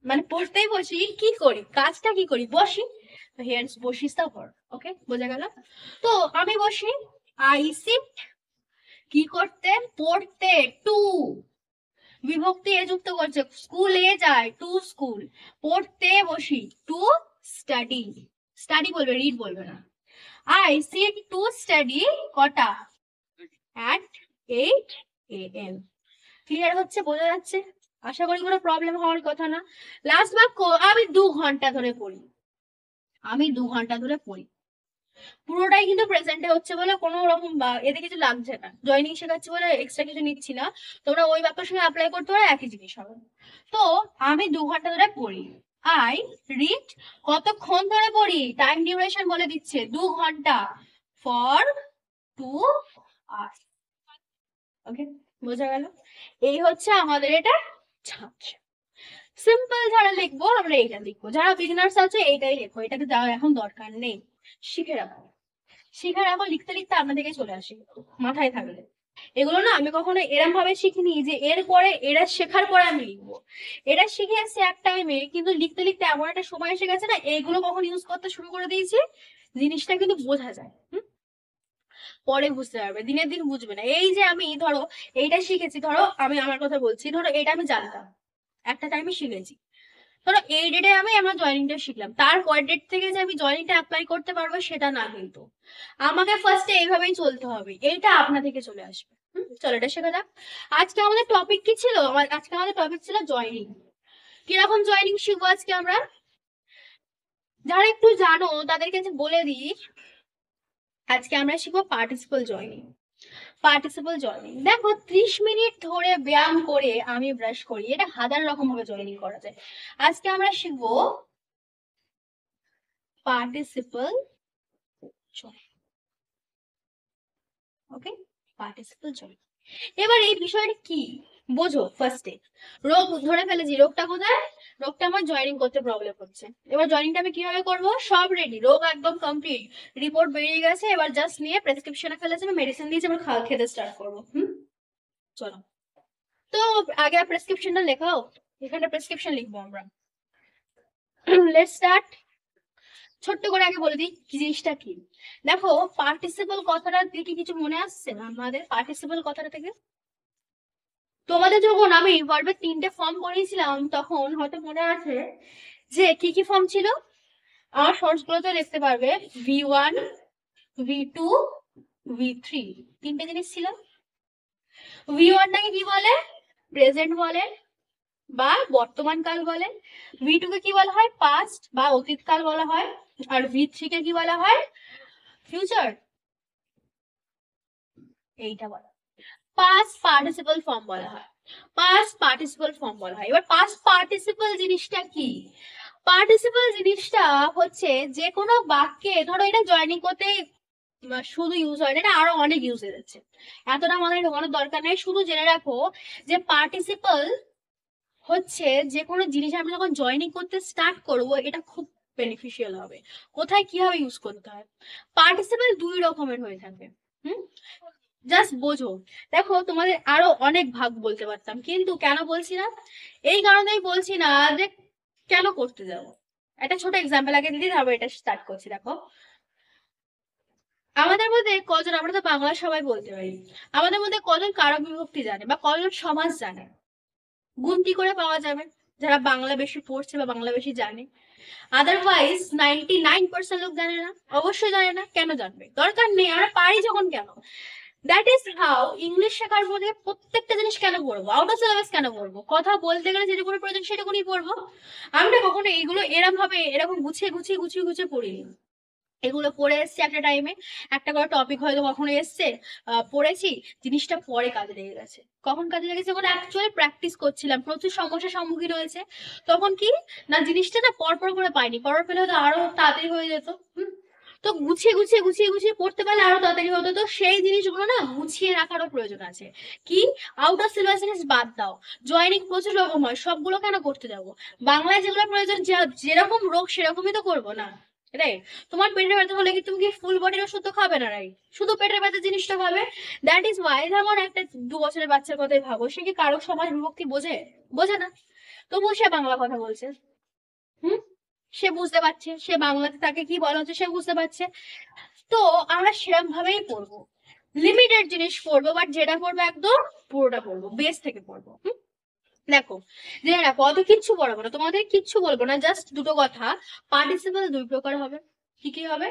মানে পড়তেই বসি, কি করি, কাজটা কি করি, বসি। হিয়ার বসি ইজ দ্য ভার্ব। ওকে, বোঝা গেল? তো আমি বসি, আই সিট, কি করতে, পড়তে, টু, বিভক্তি এ যুক্ত করছে, স্কুলে যায়, টু স্কুল। পড়তে বসি, টু স্টাডি। স্টাডি বলবে, রিড বলবে না। আই সিট টু স্টাডি, কটা, at 8 AM। ক্লিয়ার হচ্ছে, বোঝা যাচ্ছে? আশা করি কোনো প্রবলেম হওয়ার কথা না। লাস্ট বাক্য, আমি 2 ঘন্টা ধরে পড়ি। আমি 2 ঘন্টা ধরে পড়ি, পুরোটাই কিন্তু প্রেজেন্টে হচ্ছে বলে কোনো রকম এতে কিছু লাগছে না, জয়নিং শেখাচ্ছি বলে এক্সট্রা কিছু নিচ্ছি না। তোমরা ওই বাক্যের সঙ্গে অ্যাপ্লাই করতে পারো, একই জিনিস হবে। তো আমি 2 ঘন্টা ধরে পড়ি, আই রিড, কতক্ষণ ধরে পড়ি, টাইম ডিউরেশন বলে দিচ্ছে, 2 ঘন্টা, ফর 2 hours। ওকে, বোঝা গেল? এই হচ্ছে আমাদের এটা ছাঁচ। সিম্পল যারা লিখবো আমরা এইটা লিখবো, যারা বিগিনার্স আছে এইটাই লেখো, এটাতে যাওয়ার এখন দরকার নেই, শিখে রাখো। শিখে রাখো, লিখতে লিখতে আপনাদেরকে চলে আসে, মাথায় থাকলে। এগুলো না আমি কখনো এরম ভাবে শিখিনি যে এর পরে এরা শেখার পরে আমি লিখবো। এটা শিখে আসছি এক টাইমে, কিন্তু লিখতে লিখতে এমন একটা সময় এসে গেছে না, এইগুলো কখন ইউজ করতে শুরু করে দিয়েছি, জিনিসটা কিন্তু বোঝা যায়। পরে বুঝতে পারবে, দিনের দিন বুঝবে না। এই যে আমি ধরো এইটা শিখেছি, ধরো আমি আমার কথা বলছি, ধরো এটা আমি জানতাম, একটা টাইমে শিখেছি, ধরো এই ডেটে আমরা জয়েনিংটা শিখলাম, তার পরের ডেট থেকে যে আমি জয়েনিংটা অ্যাপ্লাই করতে পারবো সেটা না, কিন্তু আমাকে ফার্স্টে এইভাবেই চলতে হবে, এইটা আপনা থেকে চলে আসবে। চলো এটা শেখা যাক। আজকে আমাদের টপিক কি ছিল, আজকে আমাদের টপিক ছিল জয়েনিং। কিরকম জয়েনিং শিখবো আজকে আমরা, যারা একটু জানো তাদেরকে যে বলে দিই, আজকে আমরা শিখবো পার্টিসিপল জয়নিং। পার্টিসিপল জয়নিং দেখো, 30 মিনিট ধরে ব্যায়াম করে আমি ব্রাশ করি, এটা হাজার রকম ভাবে জয়নিং করা যায়। আজকে আমরা শিখবো পার্টিসিপল জয়নিং। ওকে, পার্টিসিপল জয়নিং। এবার এই বিষয়টা কি বোঝো। ফার্স্টে রোগ ধরে ফেলেছি, রোগটা কোথায়? রোগটা আমার জয়েনিং করতে প্রবলেম হচ্ছে। এবার জয়েনিংটা আমি কিভাবে করব? সব রেডি, রোগ একদম কমপ্লিট, রিপোর্ট বেরিয়ে গেছে, এবার জাস্ট নিয়ে প্রেসক্রিপশনে ফেলেছে, আমি মেডিসিন দিয়েছি, এবার খেতে স্টার্ট করবো। চলো, তো আগে প্রেসক্রিপশনটা লেখাও। এখানে প্রেসক্রিপশন লিখবো আমরা। Let's start. ছোট্ট করে আগে বলে দিই কি জিনিসটা কি। দেখো, পার্টিসিপল কথাটা থেকে কিছু মনে আসছে না আমাদের? পার্টিসিপল কথাটা থেকে তোমাদের যখন আমি ভার্বের 3টে ফর্ম পড়িয়েছিলাম তখন হয়তো মনে আছে যে কি কি ফর্ম ছিল। আমার শর্টসগুলোতে দেখতে পারবে V1, V2, V3, 3টে জিনিস ছিল। V1টাকে কি বলে? প্রেজেন্ট বলে বা বর্তমান কাল বলে। V2 কে কি বলা হয়? পাস্ট বা অতীত কাল বলা হয়। আর V3 কে কি বলা হয়? ফিউচার। এইটা বলা পাস্ট পার্টিসিপল ফর্ম বলা হয়। পাস্ট পার্টিসিপল ফর্ম বলা হয়। এবার পাস্ট পার্টিসিপল জিনিসটা কি? পার্টিসিপল জিনিসটা হচ্ছে যে কোনো বাক্যে, ধরো এটা জয়েনিং করতে শুধু ইউজ হয় না, এটা আরো অনেক ইউজ হচ্ছে, এতটা আমাদের ঢোকানোর দরকার নেই। শুধু জেনে রাখো যে পার্টিসিপল হচ্ছে যে কোনো জিনিস আমরা যখন জয়েনিং করতে স্টার্ট করবো এটা খুব বেনিফিশিয়াল হবে। কোথায় কিভাবে ইউজ করতে হয়? পার্টিসিপল 2 রকমের হয়ে থাকে। হুম, জাস্ট বোঝো। দেখো, তোমাদের আরো অনেক ভাগ বলতে পারতাম, কিন্তু কেন বলছি না? এই কারণেই বলছি না যে কেন করতে যাবো। একটা ছোট এক্সাম্পল আগে দিদি, তারপর এটা স্টার্ট করছি। দেখো, আমাদের মধ্যে কজন, আমরা তো বাংলা সবাই বলতে পারি, আমাদের মধ্যে কজন কারক বিভক্তি জানে বা কজন সমাজ জানে? গুনতি করে পাওয়া যাবে যারা বাংলা বেশি পড়ছে বা বাংলা বেশি জানে। আদারওয়াইজ 99% লোক জানে না। অবশ্যই জানে না, কেন জানবে? দরকার নেই, আমরা পারি যখন। কেন? দ্যাট ইজ হাউ ইংলিশ শেখার মধ্যে প্রত্যেকটা জিনিস কেন পড়বো, আউট অফ সিলেবাস কেন পড়বো? কথা বলতে গেলে যেটুকুনি প্রয়োজন সেটুকুনি পড়বো। আমরা কখনো এইগুলো এরম ভাবে এরকম গুছিয়ে গুছিয়ে গুছিয়ে গুছিয়ে পড়িনি। এগুলো পড়ে এসছে একটা টাইমে, একটা করে টপিক হয়তো কখনো এসছে, পড়েছি, জিনিসটা পরে কাজে লেগে গেছে। কখন কাজে লেগেছে? যখন অ্যাকচুয়ালি প্র্যাকটিস করছিলাম, প্রচুর সমস্যার সম্মুখীন হয়েছে, তখন কি না জিনিসটা না পরপর করে পাইনি, পরপর পেলে হয়তো আরো তাড়াতাড়ি হয়ে যেত। তো গুছিয়ে গুছিয়ে গুছিয়ে গুছিয়ে পড়তে পারলে আরো তাড়াতাড়ি হতো। তো সেই জিনিসগুলো না গুছিয়ে রাখারও প্রয়োজন আছে। কি? আউট অফ সিলেবাস জিনিস বাদ দাও। জয়েনিং প্রচুর রকম হয়, সবগুলো কেন করতে যাবো? বাংলায় যেগুলো প্রয়োজন, যেরকম রোগ সেরকমই তো করবো না, রাইট? তোমার পেটের ব্যথা হলে কি তুমি কি ফুল বডির ওষুধ তো খাবে না, রাইট? শুধু পেটের ব্যথা জিনিসটা খাবে। দ্যাট ইজ ওয়াই, যেমন একটা 2 বছরের বাচ্চার কথাই ভাবো, সে কি কারক সমাজ বিভক্তি বোঝে? বোঝে না। তবুও সে বাংলা কথা বলছে। হুম, সে বুঝতে পারছে, সে বাংলাতে তাকে কি বলা হচ্ছে সে বুঝতে পারছে। তো আমরা সেরকম ভাবেই পড়বো, লিমিটেড জিনিস পড়বো, বাট যেটা পড়বো একদম পুরোটা পড়বো, বেস থেকে পড়বো। দেখো, জেনে রাখো, অত কিচ্ছু পড়াবো না, তোমাদের কিচ্ছু বলবো না, জাস্ট দুটো কথা। পার্টিসিপল 2 প্রকার হবে। কি কি হবে?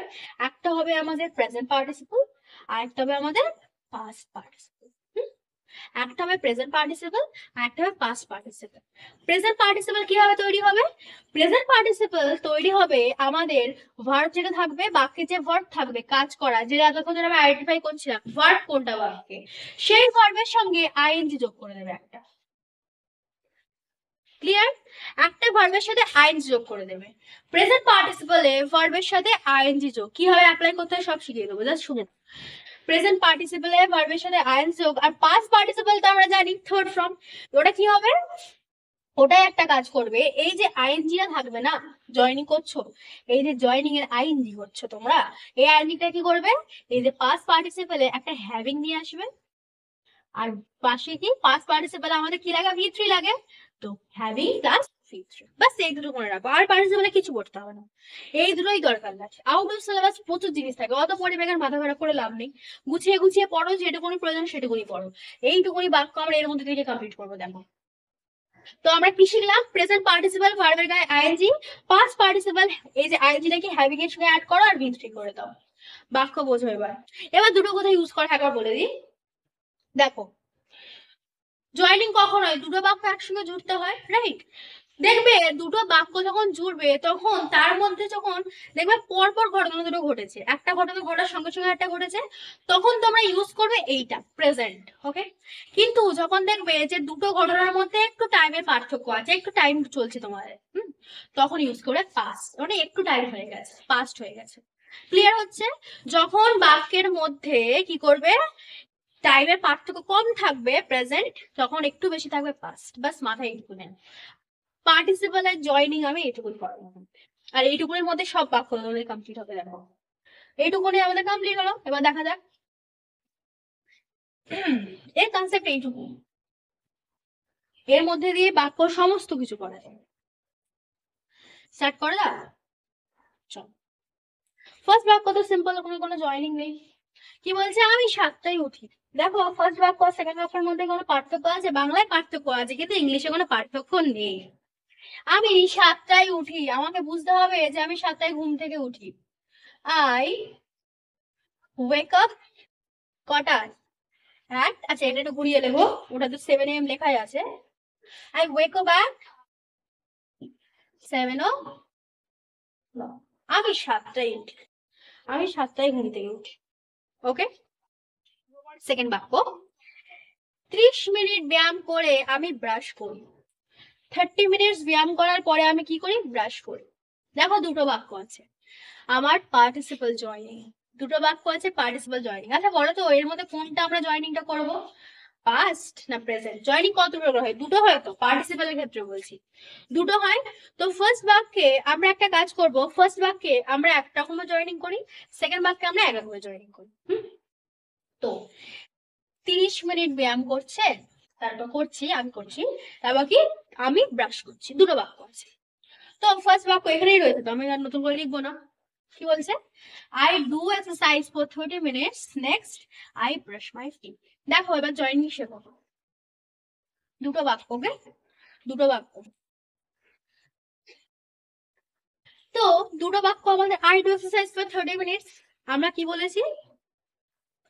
একটা হবে আমাদের প্রেজেন্ট পার্টিসিপল, আর একটা হবে আমাদের পাস্ট পার্টিসিপল। একটা হবে প্রেজেন্ট পার্টিসিপল, আর একটা হবে পাস্ট পার্টিসিপল। প্রেজেন্ট পার্টিসিপল কিভাবে তৈরি হবে? প্রেজেন্ট পার্টিসিপল তৈরি হবে আমাদের ভার্ব যেটা থাকবে, বাক্যে যে ভার্ব থাকবে কাজ করা, যেটা এতক্ষণ ধরে আমি আইডেন্টিফাই করছিলাম ভার্ব কোনটা বাক্যে, সেই ভার্বের সঙ্গে আইএনজি যোগ করে দেবে একটা। ক্লিয়ার? একটা ভার্বের সাথে আইএনজি যোগ করে দেবে। প্রেজেন্ট পার্টিসিপলে ভার্বের সাথে আইএনজি যোগ কিভাবে অ্যাপ্লাই করতে হয় সব শিখিয়ে দেবো, জাস্ট শুনুন। প্রেজেন্ট পার্টিসিপলে ভার্বের সাথে আইএনজি যোগ, আর পাস্ট পার্টিসিপল তো আমরা জানি থার্ড ফর্ম। ওটা কি হবে? ওটাই একটা কাজ করবে, এই যে আইএনজিটা থাকবে না, জয়েনিং করছো, এই যে জয়েনিং এর আইএনজি করছো তোমরা, এই আইএনজিটা কি করবে? এই যে পাস্ট পার্টিসিপলে একটা হ্যাভিং নিয়ে আসবে। আর পাশে কি পাস্ট পার্টিসিপল আমাদের কি লাগে? V3 লাগে। তো হ্যাভিং প্লাস V3, বাস এই দুটো মনে রাখো, আর পার্টিসিপলে কিছু করতে হবে না। এই দুটোই দরকার লাগে। আউট অফ সিলেবাস প্রচুর জিনিস থাকে, অত পরে বেকার মাথা খারাপ করে লাভ নেই। গুছিয়ে গুছিয়ে পড়ো, যেটুকুনি প্রয়োজন সেটুকুনি পড়ো। এইটুকুনি বাক্য আমরা এর মধ্যে থেকে কমপ্লিট করবো। দেখো, তো আমরা কি শিখলাম? প্রেজেন্ট পার্টিসিপল ভার্বের গায়ে আইএনজি, পাস্ট পার্টিসিপল এই যে আইএনজিটাকে হ্যাভিং এর সঙ্গে অ্যাড করো আর V3 করে দাও। বাক্য বোঝো। এবার এবার দুটো কথা ইউজ করা একবার বলে দিই। দেখো, জয়েনিং কখন হয়? দুটো বাক্য একসঙ্গে জুড়তে হয়, রাইট? দেখবে দুটো বাক্য যখন জুড়বে তখন তার মধ্যে যখন দেখবে পরপর ঘটনা দুটো ঘটেছে, একটা ঘটনা ঘটার সঙ্গে সঙ্গে একটা ঘটেছে, তখন তোমরা ইউজ করবে এইটা প্রেজেন্ট। ওকে, কিন্তু যখন দেখবে যে দুটো ঘটনার মধ্যে একটু টাইমের পার্থক্য আছে, একটু টাইম চলছে তোমাদের, তখন ইউজ করে পাস্ট, মানে একটু টাইম হয়ে গেছে, পাস্ট হয়ে গেছে। ক্লিয়ার হচ্ছে? যখন বাক্যের মধ্যে কি করবে, টাইমের পার্থক্য কম থাকবে প্রেজেন্ট, তখন একটু বেশি থাকবে পাস্ট। বাস মাথায় এইটুকু নেন। পার্টিসিপাল আর জয়নিং আমি এইটুকুন পড়াবো, আর এইটুকুনের মধ্যে সব বাক্য আমাদের কমপ্লিট হবে। দেখো এইটুকুনি আমাদের কমপ্লিট হলো, এবার দেখা যাক এর কনসেপ্ট এইটুকু, এর মধ্যে দিয়ে বাক্য সমস্ত কিছু করা যায়। স্টার্ট করা যাক, চল। ফার্স্ট বাক্য তো সিম্পল, কোনো জয়নিং নেই। কি বলছে, আমি 7টায় উঠি। দেখো ফার্স্ট বাক্য সেকেন্ড বাক্যের মধ্যে কোনো পার্থক্য আছে? বাংলায় পার্থক্য আছে, কিন্তু ইংলিশে কোনো পার্থক্য নেই। আমি 7টায় উঠি, আমাকে বুঝতে হবে যে আমি 7টায় ঘুম থেকে উঠি। আই ওয়েক আপ কটায়? আচ্ছা এটা একটু ঘুরিয়ে লেখো, ওটা তো 7 AM লেখাই আছে। I wake up at 7 o'clock। আমি 7টায় উঠি, আমি 7টায় ঘুম থেকে উঠি। ওকে, সেকেন্ড বাক্য, 30 মিনিট ব্যায়াম করে আমি ব্রাশ করি। 30 মিনিটস ব্যায়াম করার পরে আমি কি করি? ব্রাশ করি। দেখো দুটো বাক্য আছে, আমার পার্টিসিপাল জয়নিং, দুটো বাক্য আছে পার্টিসিপাল জয়নিং। আচ্ছা বলো তো এর মধ্যে কোনটা আমরা জয়নিংটা করব, পাস্ট না প্রেজেন্ট? জয়নিং কত প্রকার হয়? দুটো হয় তো, পার্টিসিপালের ক্ষেত্রে বলছি দুটো হয়। তো ফার্স্ট বাক্যে আমরা একটা কাজ করব, ফার্স্ট বাক্যে আমরা একটা রকম জয়নিং করি, সেকেন্ড বাক্যে আমরা এক রকমের জয়নিং করি। তো 30 মিনিট ব্যায়াম করছে, তারপর করছি, আমি করছি, তারপর কি আমি ব্রাশ করছি, দুটো বাক্য আছে। তো ফার্স্ট বাক্য এখানেই রয়েছে, তো আমি আর নতুন করে লিখবো না। কি বলছে, I do exercise for 30 minutes, next I brush my teeth. দেখো এবার জয়েনিং শেখো, দুটো বাক্য। ওকে, দুটো বাক্য। তো দুটো বাক্য আমাদের, I do exercise for 30 minutes, আমরা কি বলেছি,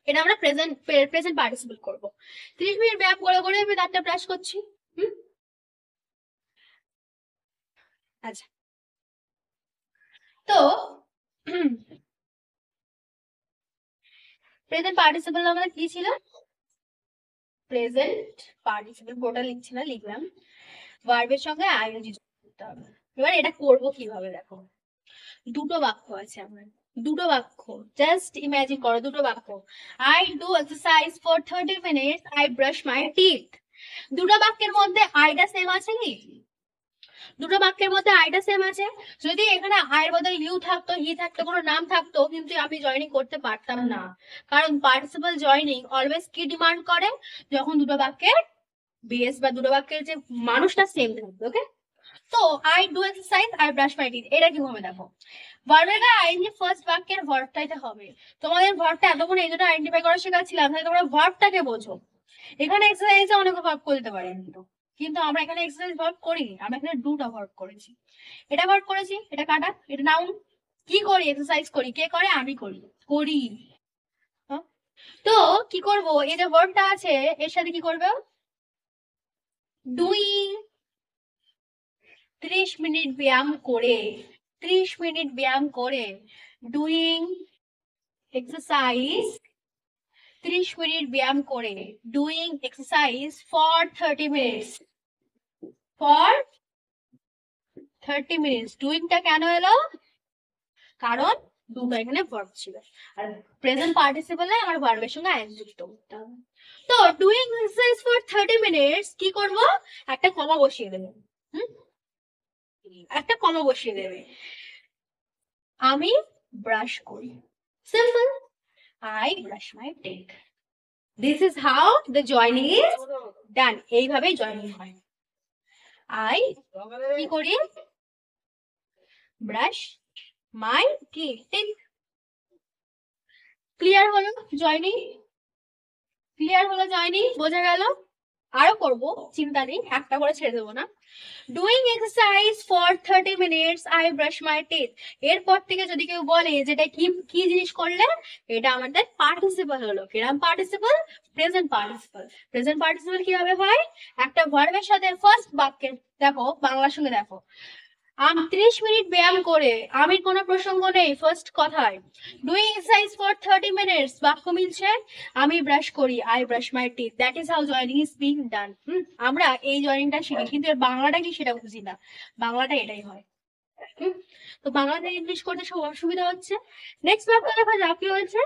এটা আমরা প্রেজেন্ট প্রেজেন্ট পার্টিসিপল করব। 30 মিনিট ব্যায়াম করে করে আমি দাঁতটা ব্রাশ করছি। আচ্ছা, তো প্রেজেন্ট পার্টিসিপল আমাদের কি ছিল, প্রেজেন্ট পার্টিসিপল, পুরোটা লিখছি না, লিখলাম ভার্বের সঙ্গে আইএনজি করতে হবে। এবার এটা করব কিভাবে, দেখো দুটো বাক্য আছে আমার, দুটো বাক্য, জাস্ট ইমাজিন করো দুটো বাক্য, I do exercise for 30 minutes, I brush my teeth. দুটো বাক্যের মধ্যে আইটা সেম আছে কি? দুটো বাক্যের মধ্যে আইটা সেম আছে। যদি এখানে আয়ের বদলে ইউ থাকতো, হি থাকতো, কোনো নাম থাকতো, কিন্তু আমি জয়নিং করতে পারতাম না, কারণ পার্টিসিপাল জয়নিং অলওয়েজ কি ডিমান্ড করে, যখন দুটো বাক্যের বেস বা দুটো বাক্যের যে মানুষটা সেম থাকবে। ওকে, তো I do exercise, I brush my teeth, এটা কি হবে দেখো, ভার্বের গায়ে আইএনজি ফার্স্ট বাক্যের ভার্বটাইতে হবে। তোমাদের ভার্বটা এতক্ষণ এই দুটো আইডেন্টিফাই করা শেখাচ্ছিলাম, তাহলে তোমরা ভার্বটাকে বোঝো। এখানে এক্সারসাইজে অনেক ভার্ব করতে পারি, কিন্তু আমরা এখানে এক্সারসাইজ ভার্ব করিনি, আমরা এখানে ডুটা ভার্ব করেছি। এটা ভার্ব করেছি, এটা কাটা, এটা নাউন। কি করি? এক্সারসাইজ করি। কে করে? আমি করি, করি। হ্যাঁ? তো কি করব, এই যে ভার্বটা আছে এর সাথে কি করবে, ডুইং। 30 মিনিট ব্যায়াম করে, 30 মিনিট ব্যায়াম করে, ডুইং এক্সারসাইজ, 30 মিনিট ব্যায়াম করে, doing exercise for 30 minutes, for 30 minutes. ডুইংটা কেন এলো, কারণ দুটো এখানে ভার্ব ছিল, আর প্রেজেন্ট পার্টিসিপলে আমার ভার্বের সঙ্গে আইএন যুক্ত করতে হবে। তো ডুইং এক্সারসাইজ ফর 30 মিনিটস কি করব, একটা কমা বসিয়ে দেবে, একটা কমা বসিয়ে দেবে, আমি ব্রাশ করি, simple, I brush my teeth. This is how the joining is done. এইভাবেই জয়নিং হয়। আই কি করি, ব্রাশ মাই টিথ। ক্লিয়ার হলো জয়নিং? ক্লিয়ার হলো জয়নিং? বোঝা গেল? আরো করব, চিন্তা নেই, একটা করে ছেড়ে দেবো না। Doing exercise for 30 minutes I brush my teeth. এরপর থেকে যদি কেউ বলে যেটা কি কি জিনিস করলে, এটা আমাদের পার্টিসিপল হলো। কিরম participle? Present participle. Present participle কিভাবে হয়? একটা ভার্বের সাথে ফার্স্ট বাক্যে, দেখো বাংলার সঙ্গে দেখো, 30 মিনিট ব্যায়াম করে, আমি কোনো প্রসঙ্গ নেই ফার্স্ট কথায়। ডুইং এক্সারসাইজ ফর 30 মিনিটস বাক্য মিলছে, আমি ব্রাশ করি, I brush my teeth, that is how joining is being done. আমরা এই জয়নিংটা শিখি, কিন্তু এর বাংলাটা কি সেটা বুঝি না। বাংলাটা এটাই হয়। তো বাংলাতে ইংলিশ করতে সব অসুবিধা হচ্ছে। নেক্সট বাক্য দেখা যাক কি হয়েছে।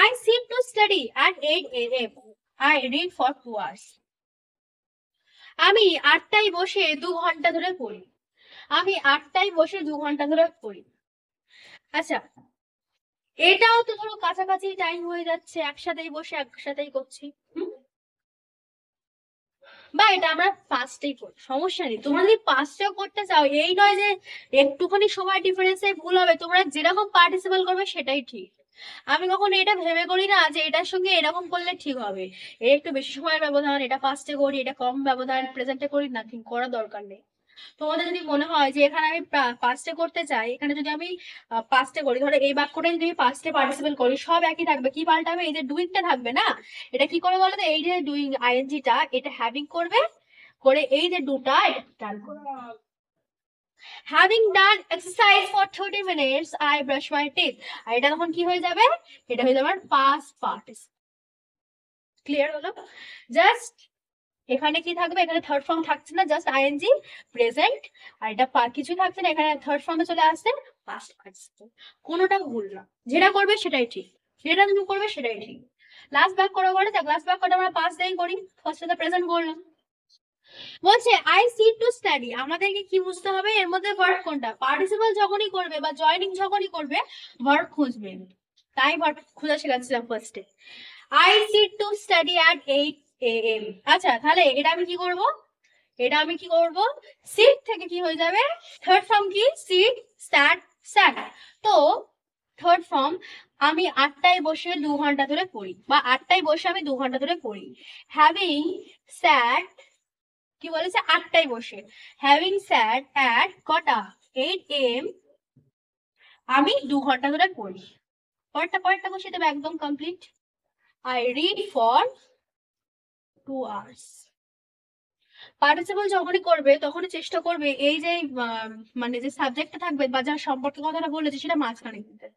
I sit to study at 8 AM, I read for 2 hours। আমি 8টায় বসে 2 ঘন্টা ধরে পড়ি। আমি 8টায় বসে 2 ঘন্টা ধরে পড়ি। আচ্ছা, এটাও তো ধরো কাছাকাছি টাইম হয়ে যাচ্ছে, একসাথেই বসে একসাথেই করছি। বা এটা আমরা পাঁচটাই করি, সমস্যা নেই। তোমরা যদি পাঁচটাও করতে চাও, এই নয় যে একটুখানি সময় ডিফারেন্সে ভুল হবে, তোমরা যেরকম পার্টিসিপেট করবে সেটাই ঠিক। আমি কখনো এটা ভেবে করি না যে এটার সঙ্গে এরকম করলে ঠিক হবে, এর একটু বেশি সময়ের ব্যবধান, এটা পাঁচটে করি, এটা কম ব্যবধান প্রেজেন্টে করি, নাথিং করার দরকার নেই। তোমাদের যদি মনে হয় যে এখানে আমি পাঁচটে করতে চাই, এখানে যদি আমি পাঁচটে করি, ধরো এই বাক্যটা যদি আমি পাঁচটে পার্টিসিপেট করি, সব একই থাকবে, কি পাল্টাবে? এই যে ডুইংটা থাকবে না, এটা কি করে বলো তো? এই যে ডুইং আইএনজিটা, এটা হ্যাভিং করবে, করে এই যে দুটা এটা ডান করবে। Having done exercise for 30 minutes I brush my teeth. আর এটা তখন কি হয়ে যাবে? এটা হয়ে যাবে পাস্ট পার্টিসিপল। ক্লিয়ার হলো? জাস্ট এখানে কি থাকবে? এখানে থার্ড ফর্ম থাকছে না, জাস্ট আইএনজি প্রেজেন্ট। আর এটা কিছু থাকছে না, এখানে থার্ড ফর্মে চলে আসছে পাস্ট পার্টিসিপল। কোনোটা ভুল না, যেটা করবে সেটাই ঠিক, যেটা তুমি করবে সেটাই ঠিক। লাস্ট ব্যাক করো বলে, দেখ লাস্ট ব্যাক আমরা পাস্ট দিয়ে করি, ফার্স্টে প্রেজেন্ট করলাম। বলছে আই সিট টু স্টাডি, আমাদেরকে কি বুঝতে হবে? এর মধ্যে ভার্ব কোনটা? পার্টিসিপল যখনই করবে বা জয়নিং যখনই করবে, ভার্ব খুঁজবে। তাই ভার্ব খোঁজা শেখাচ্ছিলাম ফার্স্টে। I sit to study at 8 AM। আচ্ছা, তাহলে এটা আমি কি করব? এটা আমি কি করব? সিট থেকে কি হয়ে যাবে? থার্ড ফর্ম কি? সিট, স্ট্যাট, স্যাট। তো থার্ড ফর্ম, আমি 8টায় বসে 2 ঘন্টা ধরে পড়ি, বা 8টায় বসে আমি 2 ঘন্টা ধরে পড়ি। হ্যাভিং স্যাট, কি বলেছে? 8টায় বসে। হ্যাভিং স্যাট অ্যাট কটা? 8 AM, আমি 2 ঘন্টা ধরে পড়ি। পরেরটা পরেরটা বসিয়ে দেবে, একদম complete. I read for 2 hours। Participle যখনই করবে তখনই চেষ্টা করবে এই যে মানে যে সাবজেক্টটা থাকবে বা যার সম্পর্কে কথাটা বলেছে সেটা মাঝখানে দিতে,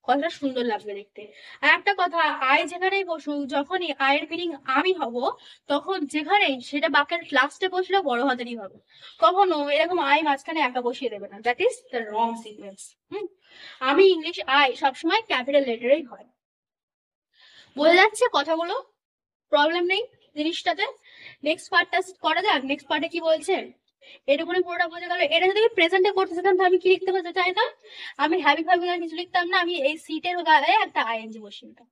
কথাটা সুন্দর লাগবে দেখতে। আর একটা কথা, আই যেখানেই বসুক, যখনই আয়ের মিনিং আমি হব, তখন যেখানেই সেটা বাক্যের লাস্টে বসলে বড় হাতেরই হবে। কখনো এরকম আই মাঝখানে একা বসিয়ে দেবে না, that is the wrong sequence. আমি ইংলিশ আই সবসময় ক্যাপিটাল লেটারেই হয়। বোঝা যাচ্ছে কথাগুলো? প্রবলেম নেই জিনিসটাতে। নেক্সট পার্টটা করা যাক। নেক্সট পার্টে কি বলছে? এটুকুনি পুরোটা বোঝা গেল। এটা যদি আমি প্রেজেন্টে করতে যেতাম তাহলে আমি কি লিখতে হতে চাইতাম? আমি হ্যাভি ফ্যাভি আর কিছু লিখতাম না, আমি এই সিটের গায়ে একটা আইএনজি বসিয়ে দিতাম,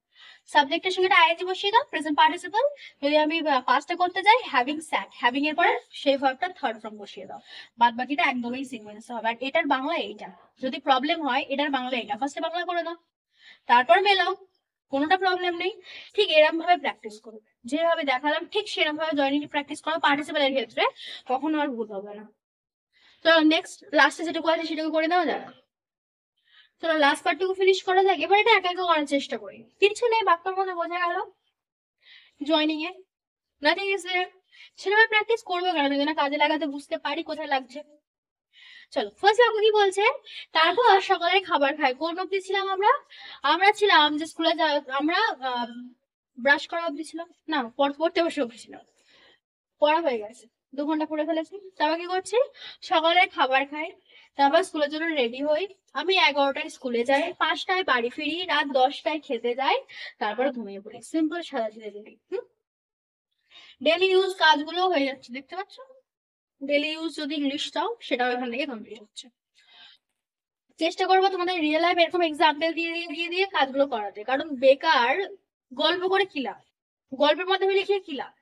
সাবজেক্টের সঙ্গে একটা আইএনজি বসিয়ে দাও, প্রেজেন্ট পার্টিসিপল। যদি আমি পাস্টে করতে যাই, হ্যাভিং স্যাট, হ্যাভিং এর পরে সেই ভার্বটা থার্ড ফর্ম বসিয়ে দাও, বাদ বাকিটা একদমই সিকোয়েন্স হবে। আর এটার বাংলা এইটা, যদি প্রবলেম হয় এটার বাংলা এটা, ফার্স্টে বাংলা করে দাও, তারপর মেলাও, কোনোটা প্রবলেম নেই। ঠিক এরকম ভাবে প্র্যাকটিস করবে, যেভাবে দেখালাম ঠিক সেরকম ভাবে জয়েনিং প্র্যাকটিস করো পার্টিসিপেলের ক্ষেত্রে, কখনো আর ভুল হবে না। তো নেক্সট লাস্টে যেটুকু আছে সেটুকু করে দেওয়া যাক। চলো লাস্ট পার্টটুকু ফিনিশ করা যাক। এবার এটা একা একা করার চেষ্টা করি, কিছু নেই, বাক্যের মধ্যে বোঝা গেল joining A nothing is there. সেভাবে প্র্যাকটিস করবো কেন, যদি না কাজে লাগাতে বুঝতে পারি কোথায় লাগছে। চলো ফার্স্ট বাক্য কি বলছে? তারপর সকালে খাবার খাই। কোন অব্দি ছিলাম আমরা? আমরা ছিলাম যে স্কুলে আমরা ব্রাশ করা অব্দি ছিলাম না, পড়তে বসে অব্দি ছিলাম, পড়া হয়ে গেছে, 2 ঘন্টা পড়ে ফেলেছি। তারপর কি করছি? সকালে খাবার খাই, তারপর স্কুলের জন্য রেডি হই। আমি 11টায় স্কুলে যাই, 5টায় বাড়ি ফিরি, রাত 10টায় খেতে যাই, তারপর ঘুমিয়ে পড়ি। সিম্পল সাদা সিধে দিদি। ডেলি ইউজ কাজগুলো হয়ে যাচ্ছে, দেখতে পাচ্ছ? ডেলি ইউজ যদি ইংলিশ চাও সেটাও এখান থেকে কমপ্লিট হচ্ছে। চেষ্টা করবো তোমাদের রিয়েল লাইফ এরকম এক্সাম্পল দিয়ে দিয়ে দিয়ে দিয়ে কাজগুলো করাতে, কারণ বেকার গল্প করে কি লাভ, গল্পের মাধ্যমে লিখে কি লাভ,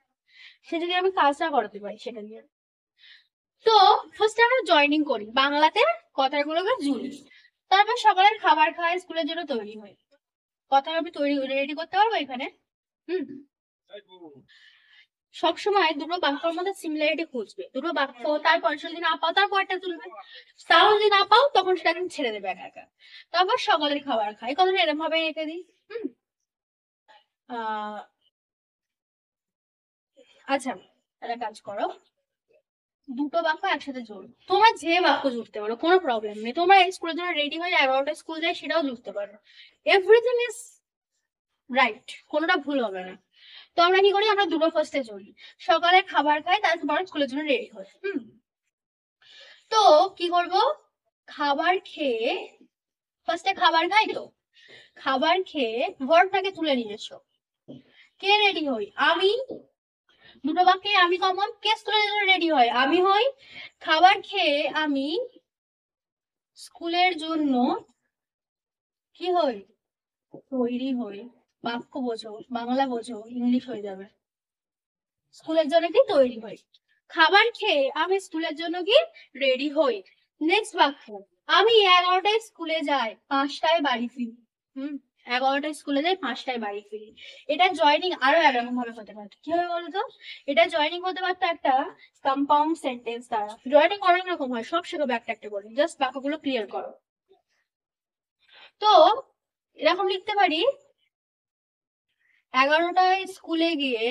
সে যদি আমি কাজটা করাতে পারি সেটা নিয়ে। তো ফার্স্টে আমরা জয়েনিং করি, বাংলাতে কথাগুলোকে জুড়ি, তারপর সকালের খাবার খাই, স্কুলের জন্য তৈরি হই। কথা আমি তৈরি রেডি করতে পারবো এখানে? হুম সবসময় দুটো বাক্যের মধ্যে সিমিলারিটি খুঁজবে, দুটো বাক্য, তারপর যদি না পাও তারপরটা তুলবে, তাও যদি না পাও তখন সেটা কিন্তু ছেড়ে দেবে একা একা। তারপর সকালের খাবার খাই, কথাটা এরকম ভাবে রেখে দিই। আহ আচ্ছা, একটা কাজ করো, দুটো বাক্য একসাথে জোড়ো, তোমরা যে বাক্য জুড়তে পারো, কোনো প্রবলেম নেই। তোমরা স্কুলের জন্য রেডি হয়ে 11টায় স্কুল যায় সেটাও জুড়তে পারো, এভরিথিং ইজ রাইট, কোনোটা ভুল হবে না। তো আমরা কি করি, আমরা দুটো ফার্স্টে জড়ি, সকালে খাবার খাই, তারপর স্কুলের জন্য রেডি হই। তো কি করব, খাবার খেয়ে, ফার্স্টে খাবার খাই, তো খাবার খেয়ে ভার্বটাকে তুলে নিয়ে এসো, কে রেডি হই, আমি, দুটো বাক্যে আমি কমন, কে স্কুলের জন্য রেডি হয়, আমি হই। খাবার খেয়ে আমি স্কুলের জন্য কি হই, তৈরি হই। বাক্য বোঝো, বাংলা বোঝো, ইংলিশ হয়ে যাবে। স্কুলের জন্য কি তৈরি হই, খাবার খেয়ে আমি স্কুলের জন্য কি রেডি হই। নেক্সট বাক্য, আমি 11টায় স্কুলে যাই, 5টায় বাড়ি ফিরি। 11টায় স্কুলে যাই, 5টায় বাড়ি ফিরি। এটা জয়নিং আরো এরকম ভাবে হতে পারতো, কি হবে বলতো, এটা জয়নিং হতে পারতো একটা কম্পাউন্ড সেন্টেন্স দ্বারা। জয়নিং অনেক রকম হয়, সব শেখাবো একটা একটা করে, জাস্ট বাক্যগুলো ক্লিয়ার করো। তো এরকম লিখতে পারি, 11টায় স্কুলে গিয়ে,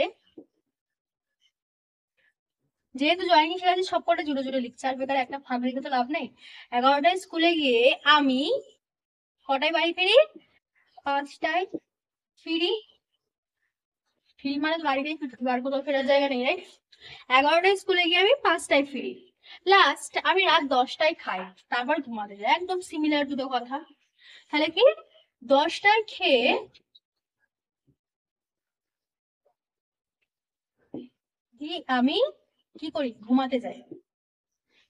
যেহেতু জয়নিং শেখাচ্ছি সবকটা জুড়ে জুড়ে লিখছে, আর বেকার একটা ভাগ লিখে তো লাভ নেই। 11টায় স্কুলে গিয়ে আমি কটায় বাড়ি ফিরি, 5টায় ফিরি। ফিরি মানে বাড়িতেই আর কোথাও ফেরার জায়গা নেই, রাইট। 11টায় স্কুলে গিয়ে আমি 5টায় ফিরি। লাস্ট আমি রাত 10টায় খাই, তারপর ঘুমাতে যাই, একদম সিমিলার দুটো কথা। তাহলে কি, 10টায় খেয়ে আমি কি করি, ঘুমাতে যাই।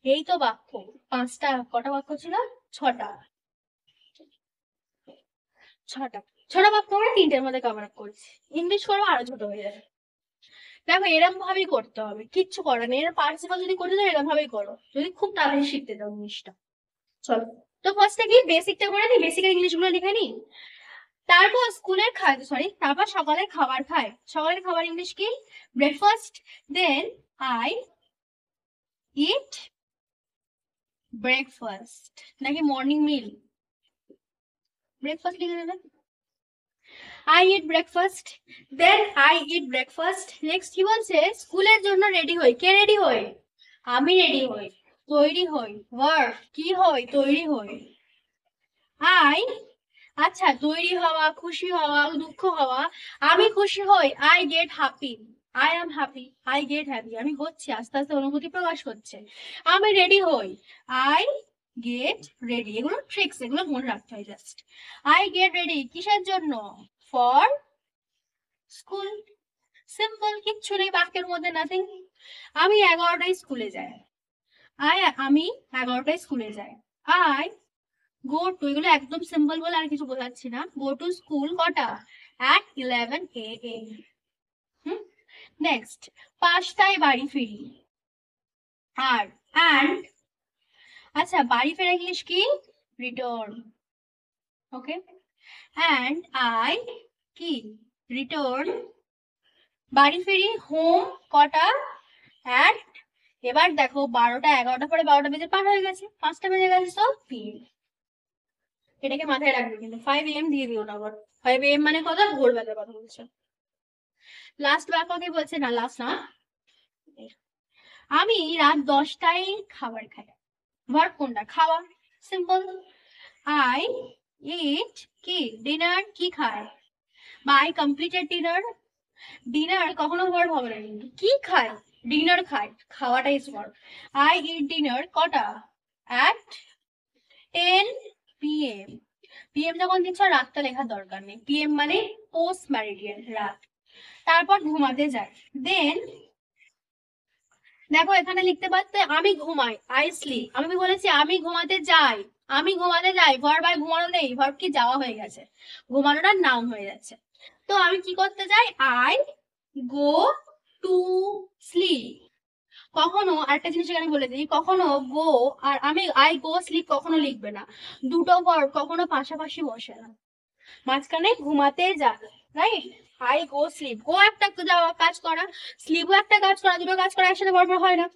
এই তো বাক্য, পাঁচটা, কটা বাক্য ছিল, ছটা, ছটা ছটা বাক্য আমরা 3টের মধ্যে কভার আপ করেছি। ইংলিশ করবো আরো ছোট হয়ে যাবে। দেখো এরকম ভাবেই করতে হবে, কিচ্ছু করার নেই। এর পার্টিসিপাল যদি করতে চাও এরকম ভাবেই করো, যদি খুব তাড়াতাড়ি শিখতে চাও জিনিসটা। চলো, তো ফার্স্টে কি বেসিকটা করে নি, বেসিকের ইংলিশ গুলো লিখে নি, তারপর স্কুলের তারপর সকালের খাবার খাই। সকালের খাবার ইংলিশ কি, breakfast. Then I eat breakfast, নাকি মর্নিং মিল, ব্রেকফাস্ট লিখে দেবেন। I eat breakfast. Then I eat breakfast. Next কি বলছে, স্কুলের জন্য রেডি হই, কে রেডি হই, আমি রেডি হই, তৈরি হই, ভার্ব কি হই, তৈরি হই। I, আচ্ছা, তৈরি হওয়া, খুশি হওয়া, দুঃখ হওয়া, আমি খুশি হই, I get happy. I am happy. I get happy. আমি হচ্ছে, আস্তে আস্তে অনুভূতি প্রকাশ হচ্ছে। আমি রেডি হই, I get ready. এগুলো ট্রিক্স, এগুলো মনে রাখতে হয় জাস্ট। I get ready কিসের জন্য, for স্কুল। সিম্পল, কিচ্ছু নেই বাক্যের মধ্যে, নাথিং। আমি 11টায় স্কুলে যাই, আমি 11টায় স্কুলে যাই। আই গো টু, এগুলো একদম সিম্পল বলে আর কিছু বোঝাচ্ছি না। গো টু স্কুল কটা, at 11 AM। নেক্সট, 5টায় বাড়ি ফিরি, আর অ্যান্ড, আচ্ছা বাড়ি ফেরা ইংলিশ কি, রিটার্ন। ওকে, অ্যান্ড আই কি, রিটার্ন, বাড়ি ফিরি, হোম কটা, অ্যাট, এবার দেখো 12টা, 11টা পরে 12টা বেজে পার হয়ে গেছে, 5টা বেজে গেছে, সব PM। এটাকে মাথায় রাখবে কিন্তু, 5 AM দিয়ে দিও না আবার, 5 AM মানে কথা, ভোরবেলার কথা বলছে। লাস্ট বাক্য কি বলছে, না লাস্ট না, আমি রাত 10টায় খাবার খাই। ভার্ব কোনটা, খাওয়া, সিম্পল। আই ইট কি, ডিনার, কি খায়, বা আই কমপ্লিটেড ডিনার। ডিনার কখনো ভার্ব হবে না কিন্তু, কি খায়, ডিনার খায়, খাওয়াটা is verb. I eat dinner কটা, অ্যাট 10 PM। PM যখন দিচ্ছ রাতটা লেখার দরকার নেই, PM মানে পোস্ট ম্যারিডিয়ান, রাত। তারপর ঘুমাতে যায়, দেন দেখো এখানে লিখতে পারতে আমি ঘুমাই, আই স্লিপ। আমি বলেছি আমি ঘুমাতে যাই, আমি ঘুমাতে যাই, ভার্ব আর ঘুমানো নেই, ভার্ব কি যাওয়া হয়ে গেছে, ঘুমানোটা নাউন হয়ে যাচ্ছে। তো আমি কি করতে যাই, আই গো টু স্লিপ। কখনো আরেকটা জিনিস এখানে বলে দিই, কখনো গো আর আমি আই গো স্লিপ কখনো লিখবে না, দুটো ভার্ব কখনো পাশাপাশি বসে না, মাঝখানে ঘুমাতে যা, রাইট। আই গো স্লিপ, গো একটা যাওয়া কাজ করা, স্লিপও একটা কাজ করা, দুটো কাজ করা একসাথে পরপর হয় না।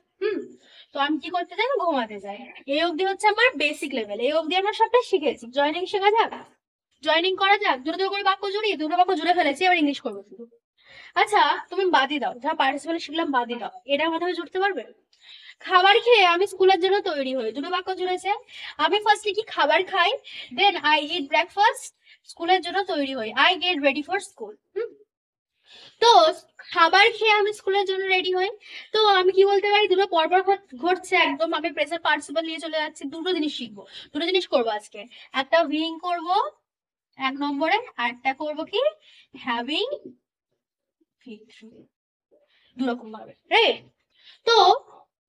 তো আমি কি করতে চাই, ঘুমাতে যাই। এই অবধি হচ্ছে আমার বেসিক লেভেল, এই অবধি আমরা সবটা শিখেছি। জয়েনিং শেখা যাক, জয়েনিং করা যাক। দুটো দুটো করে বাক্য জুড়ি, দুটো বাক্য জুড়ে ফেলেছি, এবার ইংলিশ করবো শুধু। আচ্ছা তুমি বাদই দাও, যা পার্টিসিপেল শিখলাম বাদই দাও, এটার মাথায় জুড়তে পারবে? খাবার খেয়ে আমি স্কুলের জন্য তৈরি হই, দুটো বাক্য জুড়েছে। আমি ফার্স্টে কি খাবার খাই, দেন আই ইট ব্রেকফাস্ট, স্কুলের জন্য তৈরি হই, I get ready for school. তো খাবার খেয়ে আমি স্কুলের জন্য রেডি হই। তো আমি কি বলতে পারি, দুটো পরপর ঘটছে একদম, আমি প্রেজেন্ট পার্টিসিপল নিয়ে চলে যাচ্ছি। দুটো জিনিস শিখবো, দুটো জিনিস করবো আজকে। একটা বিং করব 1 নম্বরে, আর একটা করবো কি হ্যাভিং, দুরকম ভাবে, রাইট? তো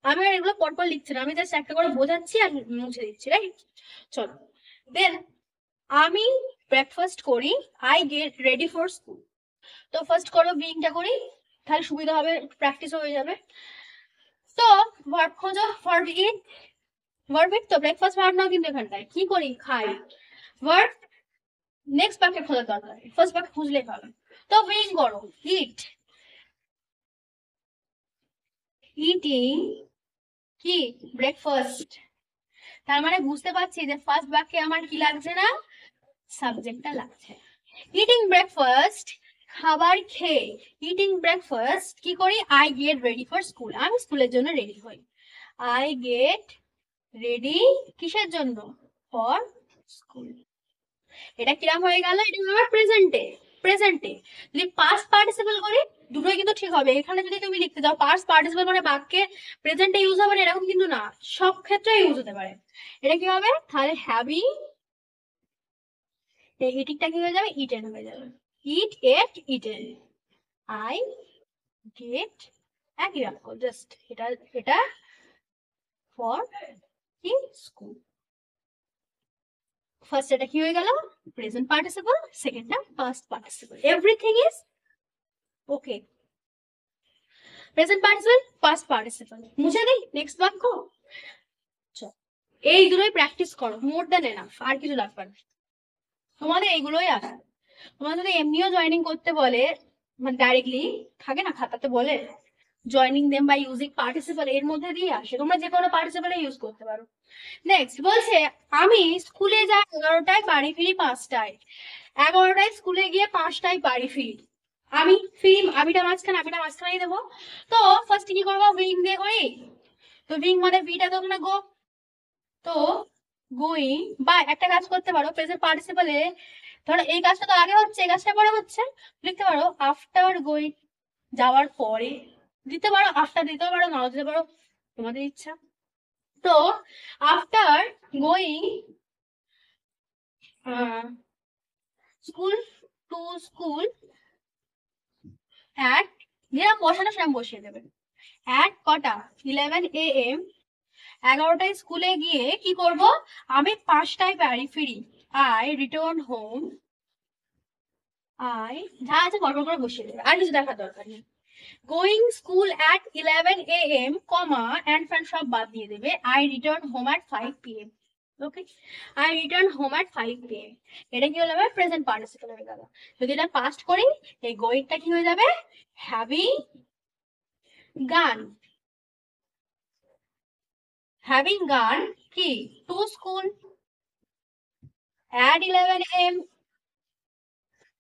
আমি আর এগুলো পরপর লিখছি না, আমি জাস্ট একটা করে বোঝাচ্ছি আর মুছে দিচ্ছি, রাইট? চলো, দেন আমি ব্রেকফাস্ট করি, I get ready for school. তো ফার্স্ট করো বিংটা করি, তাহলে সুবিধা হবে, প্র্যাকটিস হয়ে যাবে। তো ভার্ব খোঁজো, ভার্ব ইট, ভার্ব ইট তো ব্রেকফাস্ট ভার্ব নাও, কিন্তু এখানটায় কি করি, খাই। ভার্ব নেক্সট বাক্যে খোঁজার দরকার, ফার্স্ট বাক্যে খুঁজলেই পাবে। তো বিং করো, ইট, ইটিং কি ব্রেকফাস্ট। তার মানে বুঝতে পারছি যে ফার্স্ট বাক্যে আমার কি লাগছে না, সাবজেক্টটা লাগছে। ইটিং ব্রেকফাস্ট, খাবার খেয়ে, ইটিং ব্রেকফাস্ট কি করি, I get ready for school, আমি স্কুলের জন্য রেডি হই। আই গেট রেডি কিসের জন্য, ফর স্কুল। এটা কিরাম হয়ে গেল, এটা আমার প্রেজেন্টে। প্রেজেন্টে যদি পাস্ট পার্টিসিপল করি, দুটোই কিন্তু ঠিক হবে। এখানে যদি তুমি লিখতে যাও পাস্ট পার্টিসিপল মানে বাক্যে প্রেজেন্টে ইউজ হবে না, এরকম কিন্তু না, সব ক্ষেত্রে ইউজ হতে পারে। এটা কি হবে তাহলে, হ্যাভিং, ইটিংটা কি হয়ে যাবে, ইটেন হয়ে যাবে, ইট এট ইটেন, আই গেট, একই রাখো জাস্ট, এটা এটা ফর কি স্কুল। ফার্স্ট এটা কি হয়ে গেল, প্রেজেন্ট পার্টিসিপল, সেকেন্ডটা past participle, everything is okay. Present participle, past participle মুছে দেই, নেক্সট বাক্য। এই দুটোই প্র্যাকটিস করো, মোর দ্যান এনাফ, আর কিছু লাগবে না, তোমাদের এইগুলোই আসে। তোমার যদি এমনিও জয়েনিং করতে বলে, মানে ডাইরেক্টলি থাকে না খাতাতে বলে joining them by using participle, এর মধ্যে দিয়ে আসে, তোমরা যে কোনো পার্টিসিপলে ইউজ করতে পারো। নেক্সট বলছে, আমি স্কুলে যাই 11টায়, বাড়ি ফিরি 5টায়। 11টায় স্কুলে গিয়ে 5টায় বাড়ি ফিরি, আমি ফিরি, আমিটা মাঝখানেই দেবো। তো ফার্স্ট কি করবো, উইং দিয়ে করি। তো উইং মানে বিটা তো না গো, তো গোয়িং, বা একটা কাজ করতে পারো প্রেজেন্ট পার্টিসিপলে, ধরো এই কাজটা তো আগে হচ্ছে, এই কাজটা পরে হচ্ছে, লিখতে পারো আফটার গোয়িং, যাওয়ার পরে। দিতে পারো আফটার, দিতে পারো নাও দিতে পারো, তোমাদের ইচ্ছা। তো after going school, to school at, যেরকম বসানো সেরকম বসিয়ে দেবে, অ্যাট কটা, 11 AM, 11টায় স্কুলে গিয়ে কি করব, আমি 5টায় বাড়ি ফিরি, আই রিটার্ন হোম, আই যা আছে গড়বড় করে বসিয়ে দেবে, আর কিছু দেখার দরকার নেই। Going school at 11 AM, comma and ফ্যান্ড সব বাদ দিয়ে দেবে, I return home at 5 PM। Okay, I return home at 5 PM, এটা কি হলো, প্রেজেন্ট পার্টিসিপল হয়ে গেল। যদি এটা পাস্ট করি, এই গোয়িংটা কি হয়ে যাবে, হ্যাভিং গান, হ্যাভিং গান কি টু স্কুল অ্যাট 11 AM,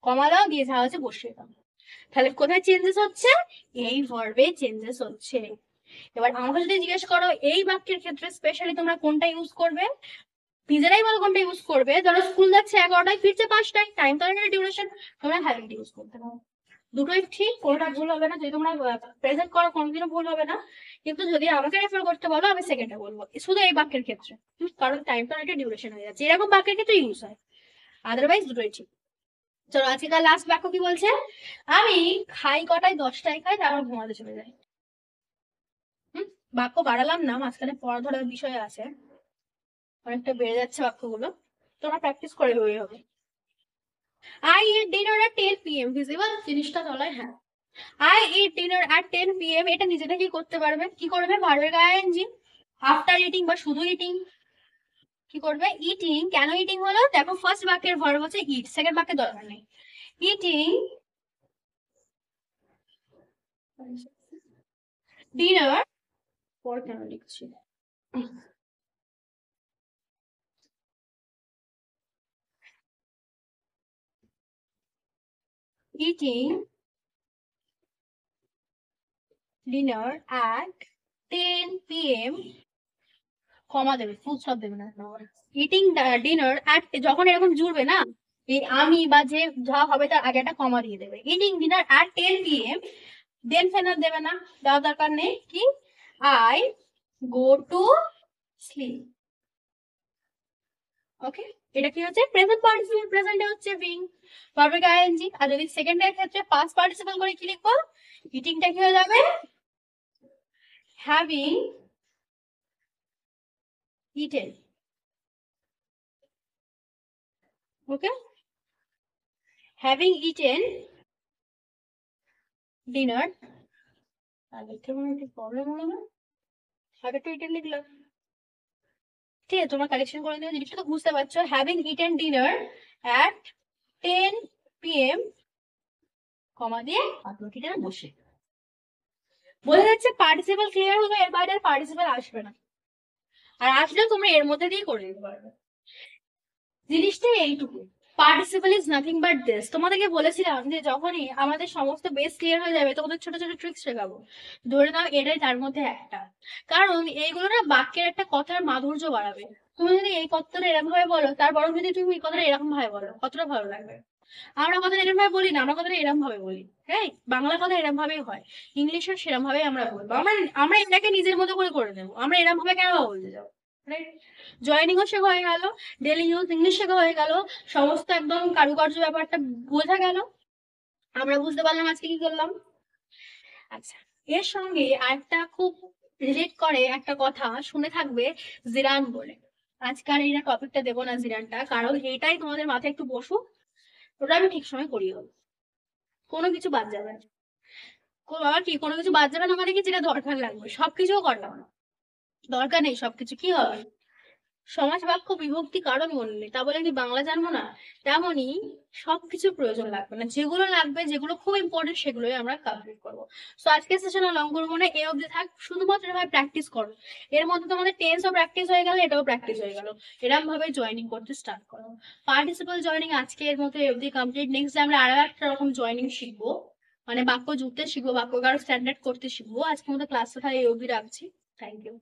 কমা দাও, দিয়ে যা হচ্ছে বসিয়ে দাও। তাহলে কোথায় চেঞ্জেস হচ্ছে, এই ভার্বে চেঞ্জেস হচ্ছে। এবার আমাকে যদি জিজ্ঞেস করো এই বাক্যের ক্ষেত্রে স্পেশালি তোমরা কোনটা ইউজ করবে, নিজেরাই বলো কোনটা ইউজ করবে। ধরো স্কুল যাচ্ছে 11টায়, ফিরছে 5টায়, টাইম তো ডিউরেশন, তোমরা হ্যাভিং ইউজ করতে পারো। দুটোই ঠিক, কোনোটা ভুল হবে না। যদি তোমরা প্রেজেন্ট করো কোনোদিনও ভুল হবে না, কিন্তু যদি আমাকে রেফার করতে বলো আমি সেকেন্ডটা বলবো, শুধু এই বাক্যের ক্ষেত্রে, কারণ টাইম তো ডিউরেশন হয়ে যাচ্ছে, এরকম বাক্যের ক্ষেত্রে ইউজ হয়, আদারওয়াইজ দুটোই ঠিক। চলো আজকেকার লাস্ট বাক্য কি বলছে, আমি খাই কটায়, 10টায় খাই, তারপর ঘুমাতে চলে যাই। বাক্য বাড়ালাম না, মাঝখানে পড়া ধরার বিষয় আছে, অনেকটা বেড়ে যাচ্ছে বাক্যগুলো, তোমরা প্র্যাকটিস করে হয়ে হবে। I eat dinner at 10 PM, visible জিনিসটা তলায়, হ্যাঁ। I eat dinner at 10 PM, এটা নিজে থেকেই করতে পারবে। কি করবে, ভার্বের গায়ে আইএনজি, আফটার ইটিং বা শুধু ইটিং। কি করবে, ইটিং, কেন ইটিং হলো, দেখো ফার্স্ট বাক্যের ভার্ব হচ্ছে ইট, সেকেন্ড বাক্যের দরকার নেই। ইটিং ডিনার পর কেন লিখছি ইটিং ডিনার অ্যাট 10 p.m. কমা দেবে, ফুল স্টপ দেবে না। ইটিং ডিনার অ্যাট, যখন এরকম জুড়বে না এই আমি বা যে যা হবে তার আগে একটা কমা দিয়ে দেবে। Eating dinner at 10 p.m. দেন ফেনার দেবে না, দেওয়ার দরকার নেই। কি আই গো টু স্লিপ। ওকে, এটা কি হচ্ছে প্রেজেন্ট পার্টিসিপেল, প্রেজেন্টে হচ্ছে বিং পারফেক্ট আইএনজি। আর যদি সেকেন্ডের ক্ষেত্রে পাস্ট পার্টিসিপেল করে কি লিখবো, ইটিংটা কি হয়ে যাবে হ্যাভিং ইটেন। ওকে, হ্যাভিং ইটেন ডিনার। আর লিখতে মনে একটু প্রবলেম হলো না, আগে তো ইটেন লিখলাম। ঠিক আছে, তোমরা কালেকশন করে নিও, জিনিসটা তো বুঝতে পারছো। Having eaten dinner at 10 p.m. কমা দিয়ে বাকিটা বসে। বোঝা যাচ্ছে পার্টিসিপেল ক্লিয়ার হলো, এর বাইরে পার্টিসিপেল আসবে না, আর আসলেও তোমরা এর মধ্যে দিয়ে করে দিতে পারবে। জিনিসটা এইটুকু, participle is nothing but this. তোমাদেরকে বলেছিলাম যে যখনই আমাদের সমস্ত বেস ক্লিয়ার হয়ে যাবে তোমাদের ছোট ছোট ট্রিক্স শেখাবো, ধরে নাও এটাই তার মধ্যে একটা। কারণ এইগুলো না বাক্যের একটা কথার মাধুর্য বাড়াবে। তুমি যদি এই কথাটা এরকম ভাবে বলো, তার বরং যদি তুমি এই কথাটা এরকম ভাবে বলো, কতটা ভালো লাগবে। আমরা কথাটা এরকম ভাবে বলি না, আমরা কথাটা এরকম ভাবে বলি, হ্যাঁ, বাংলা কথা এরকম ভাবেই হয়, ইংলিশও সেরকম ভাবেই আমরা বলবো। আমরা আমরা এটাকে নিজের মতো করে নেবো, আমরা এরকম ভাবে কেন বলতে যাবো। জয়েনিংও শেখা হয়ে গেল, ডেলি ইউজ ইংলিশ শেখা হয়ে গেল, সমস্ত একদম কারুকার্য ব্যাপারটা বোঝা গেল, আমরা বুঝতে পারলাম আজকে কি করলাম। আচ্ছা, এর সঙ্গে আরেকটা খুব রিলেট করে একটা কথা শুনে থাকবে, জিরান বলে। আজকাল এই টপিকটা দেবো না জিরানটা, কারণ এটাই তোমাদের মাথায় একটু বসুক, ওটা আমি ঠিক সময় করিয়ে দেবো, কোনো কিছু বাদ যাবে না। আবার কি কোনো কিছু বাদ যাবে না মানে কি, যেটা দরকার লাগবে সবকিছুও করলাম না, দরকার নেই সবকিছু কি হবে, সমাজ বাক্য বিভক্তি কারণ বললে তা বলে কি বাংলা জানবো না, তেমনই সবকিছু প্রয়োজন লাগবে না, যেগুলো লাগবে যেগুলো খুব ইম্পর্টেন্ট সেগুলোই আমরা কমপ্লিট করবো। তো আজকের সেশন লং করবো না, এই অবধি থাক, শুধুমাত্র এভাবে প্র্যাকটিস করো। এর মধ্যে তোমাদের টেন্সও প্র্যাকটিস হয়ে গেল, এটাও প্র্যাকটিস হয়ে গেল, এরকম ভাবে জয়েনিং করতে স্টার্ট করো। পার্টিসিপাল জয়েনিং আজকে এর মধ্যে এই অবধি কমপ্লিট। নেক্সট আমরা আরো একটা রকম জয়েনিং শিখবো, মানে বাক্য জুড়তে শিখবো, বাক্য কারো স্ট্যান্ডার্ড করতে শিখবো। আজকের মতো ক্লাসটা এই অবধি রাখছি। Thank you.